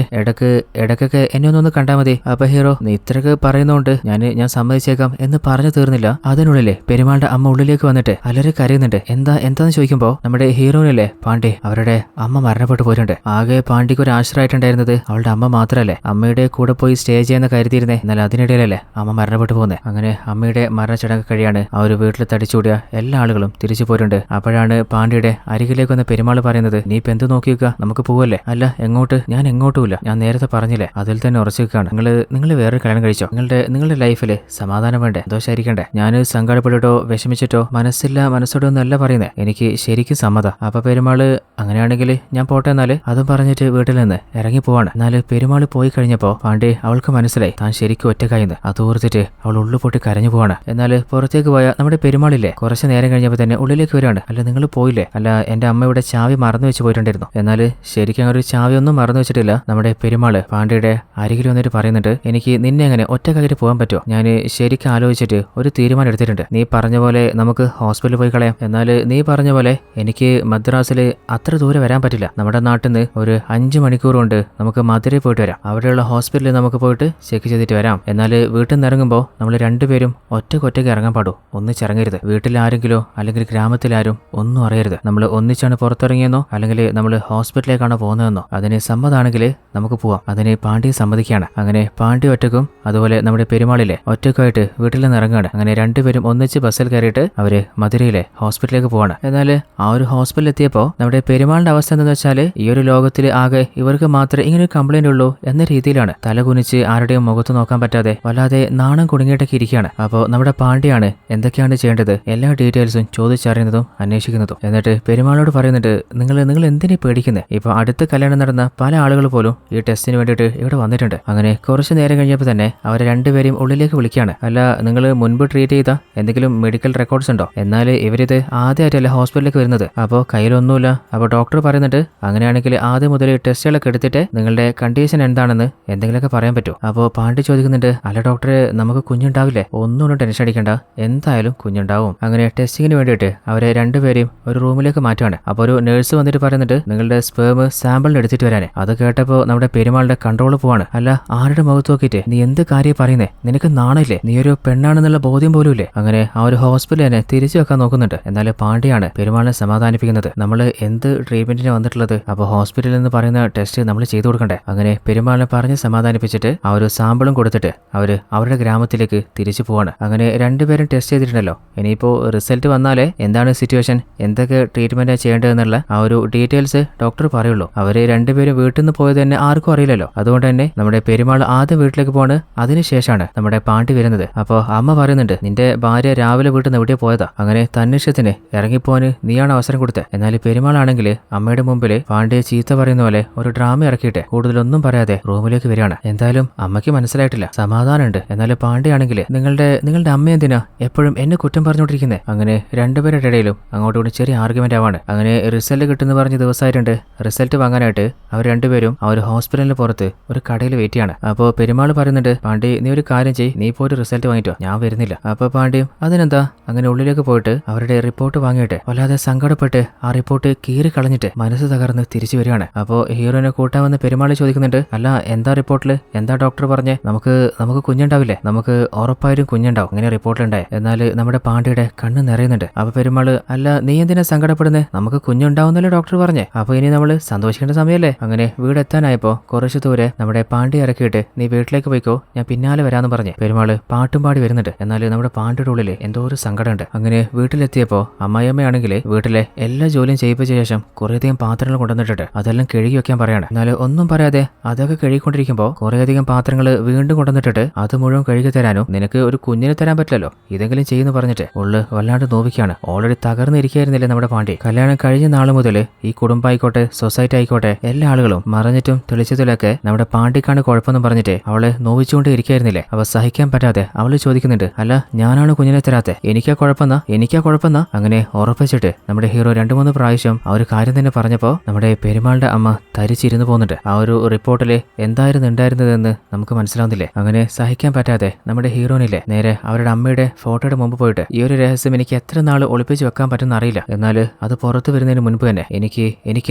ഇടക്കൊക്കെ എന്നെ ഒന്നൊന്ന് കണ്ടാൽ മതി. അപ്പൊ ഹീറോ, നീ ഇത്രയൊക്കെ പറയുന്നതുകൊണ്ട് ഞാൻ സമ്മതിച്ചേക്കാം എന്ന് പറഞ്ഞു തീർന്നില്ല. അതിനുള്ളിലെ പെരുമാളുടെ അമ്മ ഉള്ളിലേക്ക് വന്നിട്ട് അലറി കരയുന്നുണ്ട്. എന്താന്ന് ചോദിക്കുമ്പോ നമ്മുടെ ഹീറോയിനല്ലേ പാണ്ഡ്യ, അവരുടെ അമ്മ മരണപ്പെട്ടു പോയിട്ടുണ്ട്. ആകെ പാണ്ഡ്യക്ക് ഒരു ആശ്രയമായിട്ടുണ്ടായിരുന്നത് അവളുടെ അമ്മ മാത്രല്ലേ. അമ്മയുടെ കൂടെ പോയി സ്റ്റേ ചെയ്യുന്ന കരുതിയിരുന്നേ. എന്നാൽ അതിനിടയിലല്ലേ അമ്മ മരണപ്പെട്ടു പോകുന്നത്. അങ്ങനെ അമ്മയുടെ മരണച്ചടങ്ങ് കഴിയാണ് ആ ഒരു വീട്ടിൽ തടിച്ചുകൂടിയ എല്ലാ ആളുകളും തിരിച്ചു പോയിട്ടുണ്ട്. അപ്പോഴാണ് പാണ്ഡ്യയുടെ അരികിലേക്ക് വന്ന പെരുമാൾ പറയുന്നത്, നീ ഇപ്പൊ എന്ത് നോക്കിക്കുക, നമുക്ക് പോവല്ലേ? അല്ല എങ്ങോട്ട്? ഞാൻ എങ്ങോട്ടുമില്ല, ഞാൻ നേരത്തെ പറഞ്ഞില്ലേ അതിൽ തന്നെ ഉറച്ചിരിക്കുകയാണ്. നിങ്ങൾ വേറെ കല്യാണം കഴിച്ചോ? നിങ്ങളുടെ ലൈഫില് സമാധാനം വേണ്ടേ, ദോഷായിരിക്കണ്ടേ? ഞാൻ സങ്കടപ്പെട്ടിട്ടോ വിഷമിച്ചിട്ടോ മനസ്സോടെ ഒന്നല്ല പറയുന്നത്. എനിക്ക് ശരിക്കും സമ്മതം. അപ്പൊ പെരുമാള്, അങ്ങനെയാണെങ്കിൽ ഞാൻ പോട്ടെ എന്നാല്. അതും പറഞ്ഞിട്ട് വീട്ടിൽ നിന്ന് ഇറങ്ങി പോവാണ്. എന്നാല് പെരുമാള് പോയി കഴിഞ്ഞപ്പോ പാണ്ഡ്യ അവൾക്ക് മനസ്സിലായി താൻ ശരിക്കും ഒറ്റക്കായിന്ന്. അത് ഓർത്തിട്ട് അവൾ ഉള്ളു പൊട്ടി കരഞ്ഞു പോവാണ്. എന്നാല് പുറത്തേക്ക് പോയ നമ്മുടെ പെരുമാളില്ലേ കുറച്ചു നേരം കഴിഞ്ഞപ്പോ തന്നെ ഉള്ളിലേക്ക് വരികയാണ്. അല്ല നിങ്ങൾ പോയില്ലേ? അല്ല എന്റെ അമ്മയുടെ ചാവി മറന്നു വെച്ച് പോയിട്ടുണ്ടായിരുന്നു. എന്നാല് ശരിക്കും അങ്ങനെ ഒരു ചാവി ഒന്നും മറന്നു വെച്ചിട്ടില്ല. നമ്മുടെ പെരുമാള് പാണ്ഡ്യയുടെ അരികിൽ വന്നിട്ട് പറയുന്നുണ്ട്, എനിക്ക് നിന്നെ എങ്ങനെ ഒറ്റക്കായിട്ട് പോകാൻ പറ്റുമോ? ഞാൻ ശരിക്കും ആലോചിച്ചിട്ട് ഒരു തീരുമാനം എടുത്തിട്ടുണ്ട്. നീ പറഞ്ഞ പോലെ നമുക്ക് ഹോസ്പിറ്റലിൽ പോയി കളയാം. എന്നാൽ നീ പറഞ്ഞ പോലെ എനിക്ക് മദ്രാസിൽ അത്ര ദൂരെ വരാൻ പറ്റില്ല. നമ്മുടെ നാട്ടിൽ നിന്ന് ഒരു 5 മണിക്കൂർ കൊണ്ട് നമുക്ക് മധുരയിൽ പോയിട്ട് വരാം. അവിടെയുള്ള ഹോസ്പിറ്റലിൽ നമുക്ക് പോയിട്ട് ചെക്ക് ചെയ്തിട്ട് വരാം. എന്നാൽ വീട്ടിൽ നിന്ന് ഇറങ്ങുമ്പോൾ നമ്മൾ രണ്ടുപേരും ഒറ്റയ്ക്ക് ഇറങ്ങാൻ പാടൂ. ഒന്നിച്ചിറങ്ങരുത്. വീട്ടിൽ ആരെങ്കിലോ അല്ലെങ്കിൽ ഗ്രാമത്തിലാരും ഒന്നും അറിയരുത്. നമ്മൾ ഒന്നിച്ചാണ് പുറത്തിറങ്ങിയെന്നോ അല്ലെങ്കിൽ നമ്മൾ ഹോസ്പിറ്റലിലേക്കാണോ പോകുന്നതെന്നോ അതിന് സമ്മതമാണെങ്കിൽ നമുക്ക് പോവാം. അതിന് പാണ്ഡ്യ സമ്മതിക്കുകയാണ്. അങ്ങനെ പാണ്ഡ്യ ഒറ്റക്കും അതുപോലെ നമ്മുടെ പെരുമാളിലെ ഒറ്റക്കായിട്ട് വീട്ടിൽ നിന്ന് ഇറങ്ങുകയാണ്. അങ്ങനെ രണ്ടുപേരും ഒന്നിച്ച് ബസ്സിൽ കയറിയിട്ട് അവര് മധുരയിലെ ഹോസ്പിറ്റലിലേക്ക് പോവാണ്. എന്നാൽ ആ ഒരു ഹോസ്പിറ്റലിൽ എത്തിയപ്പോൾ നമ്മുടെ പെരുമാളിന്റെ അവസ്ഥ എന്താണെന്ന് വെച്ചാൽ ഈ ഒരു ലോകത്തിൽ ആകെ ഇവർക്ക് മാത്രമേ ഇങ്ങനെ ഒരു കംപ്ലൈന്റ് ഉള്ളൂ എന്ന രീതിയിലാണ്. തലകുനിച്ച് ആരുടെയും മുഖത്ത് നോക്കാൻ പറ്റാതെ വല്ലാതെ നാണം കുടുങ്ങിയിട്ടൊക്കെ ഇരിക്കുകയാണ്. അപ്പോൾ നമ്മുടെ പാണ്ഡ്യയാണ് എന്തൊക്കെയാണ് ചെയ്യേണ്ടത് എല്ലാ ഡീറ്റെയിൽസും ചോദിച്ചറിയുന്നതും അന്വേഷിക്കുന്നതും. എന്നിട്ട് പെരുമാളോട് പറയുന്നുണ്ട്, നിങ്ങൾ എന്തിനു പേടിക്കുന്നത്? ഇപ്പൊ അടുത്ത കല്യാണം നടന്ന പല ആളുകൾ പോലും ഈ ടെസ്റ്റിന് വേണ്ടിയിട്ട് ഇവിടെ വന്നിട്ടുണ്ട്. അങ്ങനെ കുറച്ചു നേരം കഴിഞ്ഞപ്പോൾ തന്നെ അവരെ രണ്ടുപേരെയും ഉള്ളിലേക്ക് വിളിക്കുകയാണ്. അല്ല നിങ്ങൾ മുൻപ് ട്രീറ്റ് ചെയ്ത എന്തെങ്കിലും മെഡിക്കൽ റെക്കോർഡ്സ് ഉണ്ടോ? എന്നാൽ ഇവരിത് ആദ്യമായിട്ടല്ല ഹോസ്പിറ്റലിലേക്ക് വരുന്നത്. അപ്പോൾ കയ്യിലൊന്നുമില്ല. അപ്പോൾ ഡോക്ടർ പറയുന്നുണ്ട്, അങ്ങനെയാണെങ്കിൽ ആദ്യം മുതൽ ടെസ്റ്റുകളൊക്കെ എടുത്തിട്ട് നിങ്ങളുടെ കണ്ടീഷൻ എന്താണെന്ന് എന്തെങ്കിലുമൊക്കെ പറയാൻ പറ്റുമോ? അപ്പോൾ പാണ്ഡ്യ ചോദിക്കുന്നുണ്ട്, അല്ല ഡോക്ടറെ നമുക്ക് കുഞ്ഞുണ്ടാവില്ലേ? ഒന്നും ടെൻഷൻ അടിക്കണ്ട, എന്തായാലും കുഞ്ഞുണ്ടാവും. അങ്ങനെ ടെസ്റ്റിങ്ങിന് വേണ്ടിയിട്ട് അവരെ രണ്ടുപേരെയും ഒരു റൂമിലേക്ക് മാറ്റുകയാണ്. അപ്പോൾ ഒരു നഴ്സ് വന്നിട്ട് പറയുന്നുണ്ട്, നിങ്ങളുടെ സ്പേം സാമ്പിളിന് എടുത്തിട്ട് വരാനേ. അത് കേട്ടപ്പോൾ നമ്മുടെ പെരുമാളുടെ കൺട്രോൾ പോവാണ്. അല്ല ആരുടെ മുഖത്ത് നോക്കിയിട്ട് നീ എന്ത് കാര്യം പറയുന്നേ? നിനക്ക് നാണില്ലേ? നീ ഒരു പെണ്ണാണെന്ന് ആരാണെന്നുള്ള ബോധ്യം പോലും ഇല്ലേ. അങ്ങനെ ആ ഒരു ഹോസ്പിറ്റൽ തന്നെ തിരിച്ചു വെക്കാൻ നോക്കുന്നുണ്ട്. എന്നാൽ പാണ്ഡ്യയാണ് പെരുമാളിനെ സമാധാനിപ്പിക്കുന്നത്. നമ്മൾ എന്ത് ട്രീറ്റ്മെന്റിന് വന്നിട്ടുള്ളത്, അപ്പോൾ ഹോസ്പിറ്റലിൽ നിന്ന് പറയുന്ന ടെസ്റ്റ് നമ്മൾ ചെയ്തു കൊടുക്കണ്ടേ. അങ്ങനെ പെരുമാളിനെ പറഞ്ഞ് സമാധാനിപ്പിച്ചിട്ട് ആ ഒരു സാമ്പിളും കൊടുത്തിട്ട് അവര് അവരുടെ ഗ്രാമത്തിലേക്ക് തിരിച്ചു പോവാണ്. അങ്ങനെ രണ്ടുപേരും ടെസ്റ്റ് ചെയ്തിട്ടുണ്ടല്ലോ. ഇനിയിപ്പോ റിസൾട്ട് വന്നാലേ എന്താണ് സിറ്റുവേഷൻ, എന്തൊക്കെ ട്രീറ്റ്മെന്റ് ചെയ്യേണ്ടതെന്നുള്ള ആ ഒരു ഡീറ്റെയിൽസ് ഡോക്ടർ പറയുള്ളൂ. അവര് രണ്ടുപേരും വീട്ടിൽ നിന്ന് പോയത് തന്നെ ആർക്കും അറിയില്ലല്ലോ. അതുകൊണ്ട് തന്നെ നമ്മുടെ പെരുമാൾ ആദ്യം വീട്ടിലേക്ക് പോവാണ്. അതിനുശേഷമാണ് നമ്മുടെ പാണ്ഡ്യ വരുന്നത്. അപ്പോൾ അമ്മ പറയുന്നുണ്ട്, നിന്റെ ഭാര്യ രാവിലെ വീട്ടിൽ നിന്ന് എവിടെയോ പോയതാ, അങ്ങനെ തന്നിഷ്ടത്തിന് ഇറങ്ങിപ്പോന് നീയാണ് അവസരം കൊടുത്തത്. എന്നാൽ പെരുമാളാണെങ്കിൽ അമ്മയുടെ മുമ്പിൽ പാണ്ഡ്യയെ ചീത്ത പറയുന്ന പോലെ ഒരു ഡ്രാമ ഇറക്കിയിട്ട് കൂടുതലൊന്നും പറയാതെ റൂമിലേക്ക് വരികയാണ്. എന്തായാലും അമ്മയ്ക്ക് മനസ്സിലായിട്ടില്ല, സമാധാനമുണ്ട്. എന്നാൽ പാണ്ഡ്യയാണെങ്കിൽ നിങ്ങളുടെ അമ്മ എന്തിനാ എപ്പോഴും എന്നെ കുറ്റം പറഞ്ഞുകൊണ്ടിരിക്കുന്നത്. അങ്ങനെ രണ്ടുപേരുടെ ഇടയിലും അങ്ങോട്ടും ഇങ്ങോട്ടും ചെറിയ ആർഗ്യുമെന്റ് ആവാണ്. അങ്ങനെ റിസൾട്ട് കിട്ടുന്ന പറഞ്ഞ ദിവസമായിട്ടുണ്ട്. റിസൾട്ട് വാങ്ങാനായിട്ട് അവർ രണ്ടുപേരും ആ ഒരു ഹോസ്പിറ്റലിന് പുറത്ത് ഒരു കടയിൽ വെയിറ്റ് ചെയ്യാണ്. അപ്പോൾ പെരുമാൾ പറയുന്നുണ്ട്, പാണ്ഡ്യ നീ ഒരു കാര്യം ചെയ്യ്, നീ പോയിട്ട് റിസൾട്ട് വാങ്ങിട്ടോ, ഞാൻ വരുന്നില്ല. അപ്പോൾ പാണ്ഡ്യം അതിനെന്താ, അങ്ങനെ ഉള്ളിലേക്ക് പോയിട്ട് അവരുടെ റിപ്പോർട്ട് വാങ്ങിയിട്ട് വല്ലാതെ സങ്കടപ്പെട്ട് ആ റിപ്പോർട്ട് കീറി കളഞ്ഞിട്ട് മനസ്സ് തകർന്ന് തിരിച്ചു വരികയാണ്. അപ്പോൾ ഹീറോനെ കൂട്ടാമെന്ന് പെരുമാൾ ചോദിക്കുന്നുണ്ട്, അല്ല എന്താ റിപ്പോർട്ടിൽ എന്താ ഡോക്ടർ പറഞ്ഞേ, നമുക്ക് കുഞ്ഞുണ്ടാവില്ലേ, നമുക്ക് ഉറപ്പായും കുഞ്ഞുണ്ടാവും, അങ്ങനെ റിപ്പോർട്ടിലുണ്ടായി. എന്നാൽ നമ്മുടെ പാണ്ഡ്യയുടെ കണ്ണ് നിറയുന്നുണ്ട്. അപ്പൊ പെരുമാള്, അല്ല നീ എന്തിനാ സങ്കടപ്പെടുന്നത്, നമുക്ക് കുഞ്ഞുണ്ടാവുന്നല്ലേ ഡോക്ടർ പറഞ്ഞേ, അപ്പൊ ഇനി നമ്മൾ സന്തോഷിക്കേണ്ട സമയമല്ലേ. അങ്ങനെ വീടെത്താനായപ്പോ കുറച്ചു ദൂരെ നമ്മുടെ പാണ്ഡ്യ ഇറക്കിയിട്ട് നീ വീട്ടിലേക്ക് പോയിക്കോ, ഞാൻ പിന്നാലെ വരാന്ന് പറഞ്ഞ് പെരുമാള് പാട്ടും പാടി വരുന്നുണ്ട്. എന്നാൽ നമ്മുടെ പാണ്ഡ്യയുടെ ഉള്ളില് എന്തോ ഒരു സങ്കടമുണ്ട്. അങ്ങനെ വീട്ടിലെത്തിയപ്പോ അമ്മായിയമ്മയാണെങ്കിൽ വീട്ടിലെ എല്ലാ ജോലിയും ചെയ്യിപ്പിച്ച ശേഷം കുറേയധികം പാത്രങ്ങൾ കൊണ്ടുവന്നിട്ടുണ്ട് അതെല്ലാം കഴുകി വെക്കാൻ പറയാണ്. എന്നാൽ ഒന്നും പറയാതെ അതൊക്കെ കഴുകിക്കൊണ്ടിരിക്കുമ്പോൾ കുറേയധികം പാത്രങ്ങൾ വീണ്ടും കൊണ്ടുവന്നിട്ടിട്ട് അത് മുഴുവൻ കഴുകി തരാനും നിനക്ക് ഒരു കുഞ്ഞിനെ തരാൻ പറ്റില്ലല്ലോ, ഇതെങ്കിലും ചെയ്യുന്നു പറഞ്ഞിട്ട് ഉള്ളു വല്ലാണ്ട് നോവിക്കാണ്. ഓൾറെഡി തകർന്നിരിക്കുകയായിരുന്നില്ലേ നമ്മുടെ പാണ്ഡ്യ. കല്യാണം കഴിഞ്ഞ നാൾ മുതൽ ഈ കുടുംബമായിക്കോട്ടെ സൊസൈറ്റി ആയിക്കോട്ടെ എല്ലാ ആളുകളും മറിഞ്ഞിട്ടും തെളിച്ചതിലൊക്കെ നമ്മുടെ പാണ്ഡ്യക്കാണ് കുഴപ്പമെന്ന് പറഞ്ഞിട്ട് അവളെ നോവിച്ചുകൊണ്ട് ഇരിക്കുകയായിരുന്നില്ലേ. അവ സഹിക്കാൻ പറ്റാതെ അവള് ചോദിക്കുന്നുണ്ട്, അല്ല ഞാനാണ് കുഞ്ഞിനെ തരാത്തെ, എനിക്കാ കുഴപ്പമെന്നാ. അങ്ങനെ ഉറപ്പിച്ചിട്ട് നമ്മുടെ ഹീറോ 2-3 പ്രാവശ്യം ആ ഒരു കാര്യം തന്നെ പറഞ്ഞപ്പോ നമ്മുടെ പെരുമാളുടെ അമ്മ തരിച്ചിരുന്നു പോകുന്നുണ്ട്. ആ ഒരു റിപ്പോർട്ടില് എന്തായിരുന്നു ഉണ്ടായിരുന്നതെന്ന് നമുക്ക് മനസ്സിലാവുന്നില്ലേ. അങ്ങനെ സഹിക്കാൻ പറ്റാതെ നമ്മുടെ ഹീറോനില്ലേ നേരെ അവരുടെ അമ്മയുടെ ഫോട്ടോയുടെ മുമ്പ് പോയിട്ട്, ഈ ഒരു രഹസ്യം എനിക്ക് എത്ര നാൾ ഒളിപ്പിച്ച് വെക്കാൻ പറ്റുന്ന അറിയില്ല, എന്നാൽ അത് പുറത്തു വരുന്നതിന് മുൻപ് തന്നെ എനിക്ക്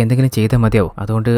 എന്തെങ്കിലും ചെയ്താൽ മതിയാവും. അതുകൊണ്ട്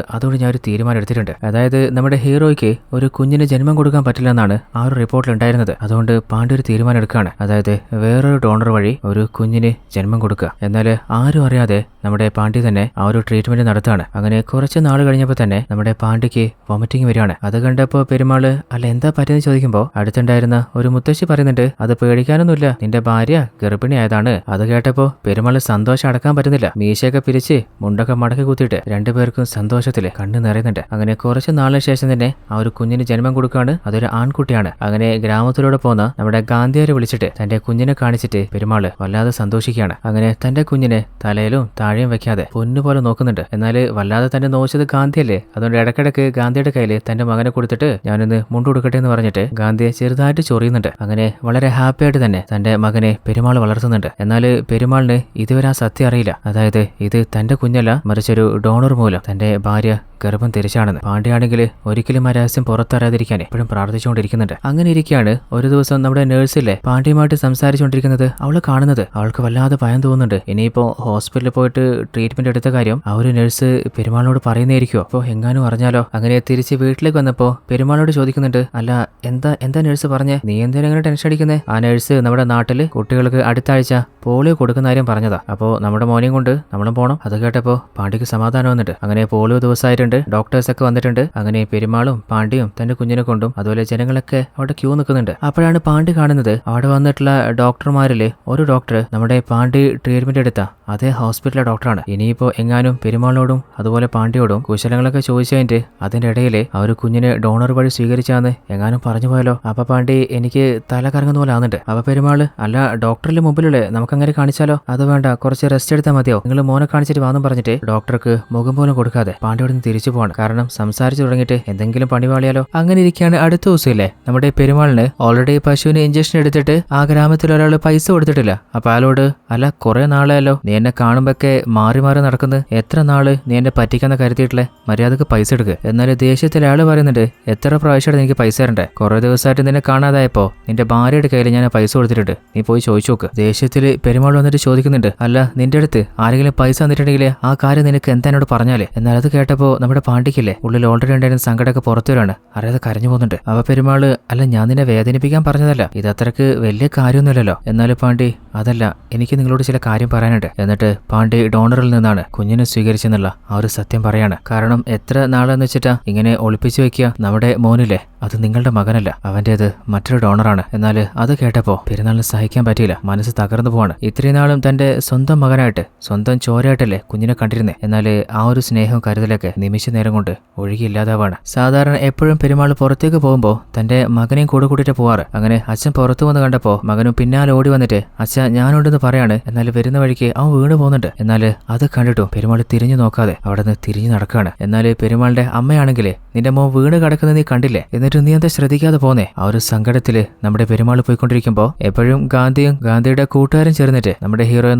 ഞാൻ ഒരു തീരുമാനം എടുത്തിട്ടുണ്ട്. അതായത് നമ്മുടെ ഹീറോയ്ക്ക് ഒരു കുഞ്ഞിന് ജന്മം കൊടുക്കാൻ പറ്റില്ല എന്നാണ് ആ ഒരു റിപ്പോർട്ടിൽ ഉണ്ടായിരുന്നത്. അതുകൊണ്ട് പാണ്ഡ്യ ഒരു തീരുമാനം എടുക്കുകയാണ്. അതായത് വേറൊരു ഡോണർ വഴി ഒരു കുഞ്ഞിന് ജന്മം കൊടുക്കുക. എന്നാൽ ആരും അറിയാതെ നമ്മുടെ പാണ്ഡ്യ തന്നെ ആ ഒരു ട്രീറ്റ്മെന്റ് നടത്തുകയാണ്. അങ്ങനെ കുറച്ച് നാൾ കഴിഞ്ഞപ്പോൾ തന്നെ നമ്മുടെ പാണ്ഡ്യക്ക് വോമിറ്റിംഗ് വരികയാണ്. അത് കണ്ടപ്പോൾ പെരുമാള്, അല്ല എന്താ പറ്റിയെന്ന് ചോദിക്കുമ്പോൾ അടുത്തുണ്ടായിരുന്ന ഒരു മുത്തശ്ശി പറയുന്നുണ്ട്, അത് പേടിക്കാനൊന്നുമില്ല, നിന്റെ ഭാര്യ ഗർഭിണിയായതാണ്. അത് കേട്ടപ്പോൾ പെരുമാള് സന്തോഷം അടക്കാൻ പറ്റുന്നില്ല. മീശയൊക്കെ പിരിച്ച് മുണ്ടൊക്കെ മടക്കി കുത്തിയിട്ട് രണ്ടുപേർക്കും സന്തോഷത്തില് കണ്ണ് നിറയുന്നുണ്ട്. അങ്ങനെ കുറച്ച് നാളിന് ശേഷം തന്നെ ആ ഒരു കുഞ്ഞിന് ജന്മം കൊടുക്കുകയാണ്. അതൊരു ആൺകുട്ടിയാണ്. അങ്ങനെ ഗ്രാമത്തിലൂടെ പോന്ന നമ്മുടെ ഗാന്ധിയാരെ വിളിച്ചിട്ട് തന്റെ കുഞ്ഞിനെ കാണിച്ചിട്ട് പെരുമാള് വല്ലാതെ സന്തോഷിക്കുകയാണ്. അങ്ങനെ തന്റെ കുഞ്ഞിനെ തലയിലും താഴെയും വെക്കാതെ പൊന്നുപോലെ നോക്കുന്നുണ്ട്. എന്നാൽ വല്ലാതെ തന്നെ നോച്ചത് ഗാന്ധിയല്ലേ. അതുകൊണ്ട് ഇടക്കിടക്ക് ഗാന്ധിയുടെ കയ്യിൽ തന്റെ മകനെ കൊടുത്തിട്ട് ഞാനൊന്ന് മുണ്ടു കൊടുക്കട്ടെ എന്ന് പറഞ്ഞിട്ട് ഗാന്ധിയെ ചെറുതായിട്ട് ചൊറിയുന്നുണ്ട്. അങ്ങനെ വളരെ ഹാപ്പി ആയിട്ട് തന്നെ തന്റെ മകനെ പെരുമാൾ വളർത്തുന്നുണ്ട്. എന്നാൽ പെരുമാളിന് ഇതുവരെ ആ സത്യം അറിയില്ല. അതായത് ഇത് തന്റെ കുഞ്ഞല്ല, മറിച്ചൊരു ഡോണർ മൂലം തന്റെ ഭാര്യ ഗർഭം തിരിച്ചാണെന്ന്. പാണ്ഡ്യയാണെങ്കിൽ ഒരിക്കലും ആ രഹസ്യം പുറത്തറിയാതിരിക്കാൻ എപ്പോഴും പ്രാർത്ഥിച്ചുകൊണ്ടിരിക്കുന്നുണ്ട്. അങ്ങനെ ഇരിക്കുകയാണ് ഒരു ദിവസം നമ്മുടെ നേഴ്സില്ലേ പാണ്ഡ്യയുമായിട്ട് സംസാരിച്ചുകൊണ്ടിരിക്കുന്നത് അവള് കാണുന്നത്. അവൾക്ക് വല്ലാതെ ഭയം തോന്നുന്നുണ്ട്. ഇനിയിപ്പോ ഹോസ്പിറ്റലിൽ പോയിട്ട് ട്രീറ്റ്മെന്റ് എടുത്ത കാര്യം ആ ഒരു നഴ്സ് പെരുമാളിനോട് പറയുന്നതായിരിക്കുമോ, അപ്പോൾ എങ്ങാനും അറിഞ്ഞാലോ. അങ്ങനെ തിരിച്ച് വീട്ടിലേക്ക് വന്നപ്പോ പെരുമാളോട് ചോദിക്കുന്നുണ്ട്, അല്ല എന്താ നഴ്സ് പറഞ്ഞേ, നീ എന്തിനാ അങ്ങനെ ടെൻഷൻ അടിക്കുന്നേ. ആ നഴ്സ് നമ്മുടെ നാട്ടില് കുട്ടികൾക്ക് അടുത്ത ആഴ്ച പോളിയോ കൊടുക്കുന്ന കാര്യം പറഞ്ഞതാ, അപ്പോൾ നമ്മുടെ മോനെയും കൊണ്ട് നമ്മളും പോകണം. അത് കേട്ടപ്പോ പാണ്ഡ്യക്ക് സമാധാനം വന്നിട്ട് അങ്ങനെ പോളിയോ ദിവസമായിട്ടുണ്ട്, ഡോക്ടേഴ്സ് ഒക്കെ വന്നിട്ടുണ്ട്. അങ്ങനെ പെരുമാളും പാണ്ഡ്യയും തന്റെ കുഞ്ഞിനെ കൊണ്ടും അതുപോലെ ജനങ്ങളൊക്കെ അവിടെ ക്യൂ നിൽക്കുന്നുണ്ട്. അപ്പോഴാണ് പാണ്ഡ്യ കാണുന്നത് അവിടെ വന്നിട്ടുള്ള ഡോക്ടർമാരില് ഒരു ഡോക്ടർ നമ്മുടെ പാണ്ഡ്യ ട്രീറ്റ്മെന്റ് എടുത്ത അതേ ഹോസ്പിറ്റലിലെ ഡോക്ടറാണ്. ഇനിയിപ്പോ എങ്ങാനും പെരുമാളിനോടും അതുപോലെ പാണ്ഡ്യയോടും കുശലങ്ങളൊക്കെ ചോദിച്ചു കഴിഞ്ഞിട്ട് അതിന്റെ ഇടയിൽ ആ ഒരു കുഞ്ഞിനെ ഡോണർ വഴി സ്വീകരിച്ചാന്ന് എങ്ങാനും പറഞ്ഞു പോയാലോ. അപ്പൊ പാണ്ഡ്യ എനിക്ക് തല കറങ്ങുന്ന പോലെ ആവുന്നുണ്ട്. അപ്പൊ പെരുമാള്, അല്ല ഡോക്ടറിന്റെ മുമ്പിലുള്ള നമുക്കങ്ങനെ കാണിച്ചാലോ, അത് വേണ്ട കുറച്ച് റെസ്റ്റ് എടുത്താൽ മതിയോ, നിങ്ങൾ മോനെ കാണിച്ചിട്ട് വാന്നും പറഞ്ഞിട്ട് ഡോക്ടർക്ക് മുഖം പോലും കൊടുക്കാതെ പാണ്ഡ്യയോട് തിരിച്ചു പോവാണ്. കാരണം സംസാരിച്ചു തുടങ്ങിയിട്ട് എന്തെങ്കിലും പണിവാളിയാലോ. അങ്ങനെ ഇരിക്കുകയാണ് അടുത്ത ദിവസമില്ലേ നമ്മുടെ പെരുമാളിന് ഓൾറെഡി പശുവിന് ഇഞ്ചക്ഷൻ എടുത്തിട്ട് ആ ഗ്രാമത്തിൽ ഒരാൾ പൈസ കൊടുത്തിട്ടില്ല. അപ്പൊ അയാളോട്, അല്ല കുറെ നാളെയല്ലോ നീ എന്നെ കാണുമ്പൊക്കെ മാറി നടക്കുന്നത്, എത്ര നാള് നീ എന്നെ പറ്റിക്കാന്ന് കരുതിയിട്ടില്ലേ, മര്യാദക്ക് പൈസ എടുക്കുക. എന്നാലും ദേഷ്യത്തിൽ അയാൾ പറയുന്നുണ്ട്, എത്ര പ്രാവശ്യമായിട്ട് എനിക്ക് പൈസ തരണ്ടേ, കുറെ ദിവസമായിട്ട് നിന്നെ കാണാതായപ്പോ നിന്റെ ഭാര്യയുടെ കയ്യിൽ ഞാൻ പൈസ കൊടുത്തിട്ടുണ്ട്, നീ പോയി ചോദിച്ചു നോക്ക്. ദേഷ്യത്തിൽ പെരുമാൾ വന്നിട്ട് ചോദിക്കുന്നുണ്ട്, അല്ല നിന്റെ അടുത്ത് ആരെങ്കിലും പൈസ തന്നിട്ടുണ്ടെങ്കിൽ ആ കാര്യം നിനക്ക് എന്താ എന്നോട് പറഞ്ഞാലേ. എന്നാൽ അത് കേട്ടപ്പോ നമ്മുടെ പാണ്ഡ്യക്കില്ലേ ഉള്ളിൽ ഓൾറെഡി ഉണ്ടായിരുന്ന സങ്കടമൊക്കെ പുറത്തു വരാണ്, അറിയാതെ കരഞ്ഞു പോകുന്നുണ്ട്. അവ പെരുമാള്, അല്ല ഞാൻ നിന്നെ വേദനിപ്പിക്കാൻ പറഞ്ഞതല്ല, ഇതത്രക്ക് വലിയ കാര്യമൊന്നുമില്ലല്ലോ. എന്നാലും പാണ്ഡി അതല്ല, എനിക്ക് നിങ്ങളോട് ചില കാര്യം പറയാനുണ്ട്. എന്നിട്ട് പാണ്ഡി ഡോണറിൽ നിന്നാണ് കുഞ്ഞിനെ സ്വീകരിച്ചെന്നുള്ള ആ ഒരു സത്യം പറയാണ്. കാരണം എത്ര നാളെന്ന് വെച്ചിട്ടാ ഇങ്ങനെ ഒളിപ്പിച്ചു വെക്കുക? നമ്മുടെ മോനില്ലേ, അത് നിങ്ങളുടെ മകനല്ല, അവൻ്റേത് മറ്റൊരു ഡോണറാണ്. എന്നാൽ അത് കേട്ടപ്പോൾ പെരുന്നാളിന് സഹിക്കാൻ പറ്റിയില്ല, മനസ്സ് തകർന്നു പോവാണ്. ഇത്രയും നാളും തന്റെ സ്വന്തം മകനായിട്ട് സ്വന്തം ചോരയായിട്ടല്ലേ കുഞ്ഞിനെ കണ്ടിരുന്നേ. എന്നാൽ ആ ഒരു സ്നേഹവും കരുതലൊക്കെ നിമിഷ നേരം കൊണ്ട് ഒഴുകിയില്ലാതാവാണ്. സാധാരണ എപ്പോഴും പെരുമാൾ പുറത്തേക്ക് പോകുമ്പോൾ തന്റെ മകനെയും കൂടെ കൂട്ടിയിട്ട് പോവാറ്. അങ്ങനെ അച്ഛൻ പുറത്തു വന്ന് കണ്ടപ്പോൾ മകനും പിന്നാലെ ഓടി വന്നിട്ട് അച്ഛ ഞാനുണ്ടെന്ന് പറയാണ്. എന്നാൽ വരുന്ന വഴിക്ക് അവൻ വീണ് പോകുന്നുണ്ട്. എന്നാൽ അത് കണ്ടിട്ടും പെരുമാൾ തിരിഞ്ഞു നോക്കാതെ അവിടെ നിന്ന് തിരിഞ്ഞു നടക്കുകയാണ്. എന്നാൽ പെരുമാളിന്റെ അമ്മയാണെങ്കിൽ നിന്റെ മോൻ വീണ് കിടക്കുന്നത് നീ കണ്ടില്ലേ, എന്നിട്ട് നീ എന്താ ശ്രദ്ധിക്കാതെ പോന്നേ? ആ ഒരു സങ്കടത്തില് നമ്മുടെ പെരുമാൾ പോയിക്കൊണ്ടിരിക്കുമ്പോൾ എപ്പോഴും ഗാന്ധിയും ഗാന്ധിയുടെ കൂട്ടുകാരും ചേർന്നിട്ട് നമ്മുടെ ഹീറോയെ